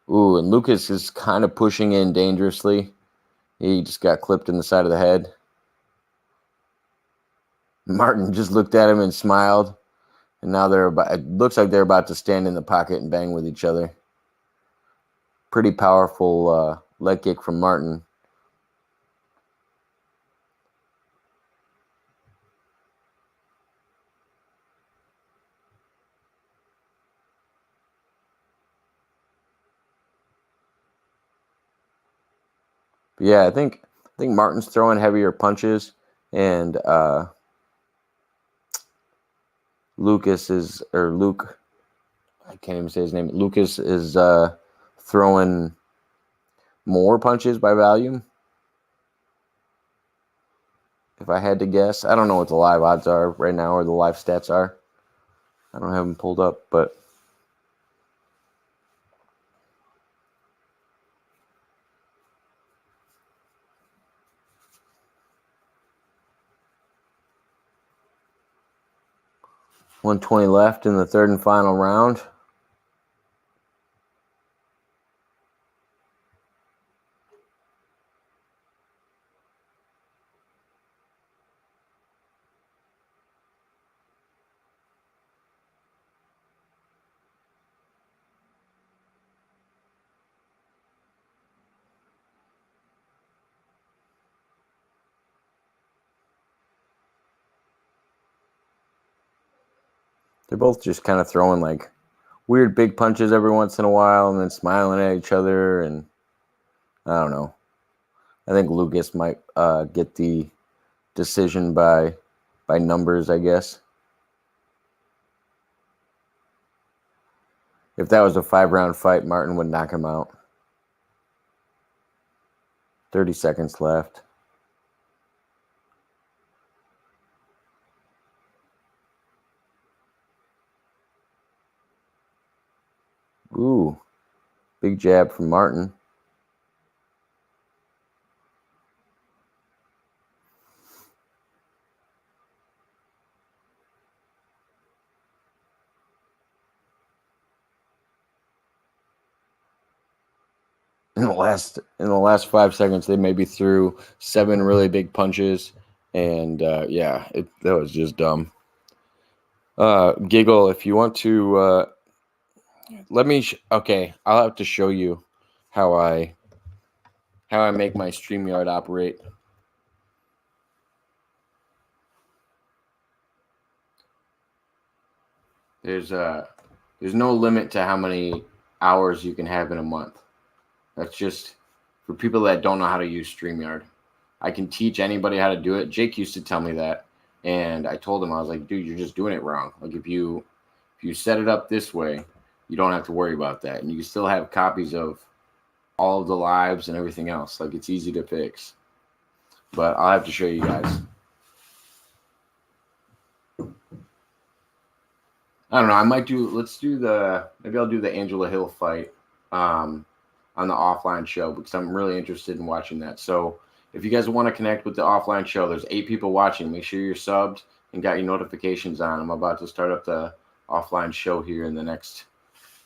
Ooh, and Lucas is kind of pushing in dangerously. He just got clipped in the side of the head. Martin just looked at him and smiled. And now it looks like they're about to stand in the pocket and bang with each other. Pretty powerful leg kick from Martin. But yeah, I think Martin's throwing heavier punches, and Luke, I can't even say his name. Lucas is throwing more punches by volume. If I had to guess, I don't know what the live odds are right now or the live stats are. I don't have them pulled up, but .120 left in the third and final round. They're both just kind of throwing like weird big punches every once in a while and then smiling at each other, and I don't know. I think Lucas might get the decision by numbers, I guess. If that was a 5-round fight, Martin would knock him out. 30 seconds left. Ooh, big jab from Martin. In the last 5 seconds, they maybe threw 7 really big punches, and yeah, that was just dumb. Giggle, if you want to, let me. Okay, I'll have to show you how I make my StreamYard operate. There's no limit to how many hours you can have in a month. That's just for people that don't know how to use StreamYard. I can teach anybody how to do it. Jake used to tell me that, and I told him, I was like, dude, you're just doing it wrong. Like if you set it up this way, you don't have to worry about that, and you can still have copies of all of the lives and everything else. Like it's easy to fix. But I'll have to show you guys. I don't know. I might do. Maybe I'll do the Angela Hill fight on the offline show because I'm really interested in watching that. So if you guys want to connect with the offline show, there's 8 people watching. Make sure you're subbed and got your notifications on. I'm about to start up the offline show here in the next.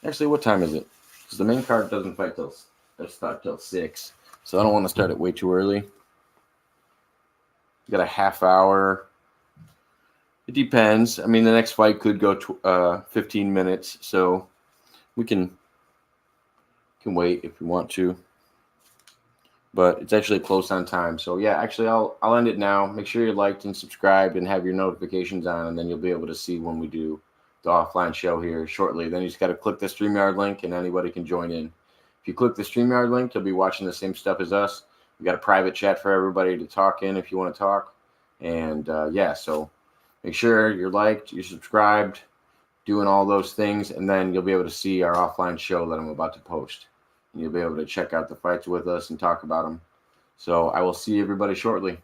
Actually, what time is it? Because the main card doesn't start till 6, so I don't want to start it way too early. Got a half hour. It depends. I mean, the next fight could go 15 minutes, so we can wait if we want to. But it's actually close on time. So yeah, actually I'll end it now. Make sure you're liked and subscribed and have your notifications on, and then you'll be able to see when we do the offline show here shortly. Then you just got to click the StreamYard link and anybody can join in. If you click the StreamYard link, you'll be watching the same stuff as us. We got a private chat for everybody to talk in if you want to talk. And yeah, so make sure you're liked, you're subscribed, doing all those things, and then you'll be able to see our offline show that I'm about to post. And you'll be able to check out the fights with us and talk about them. So I will see everybody shortly.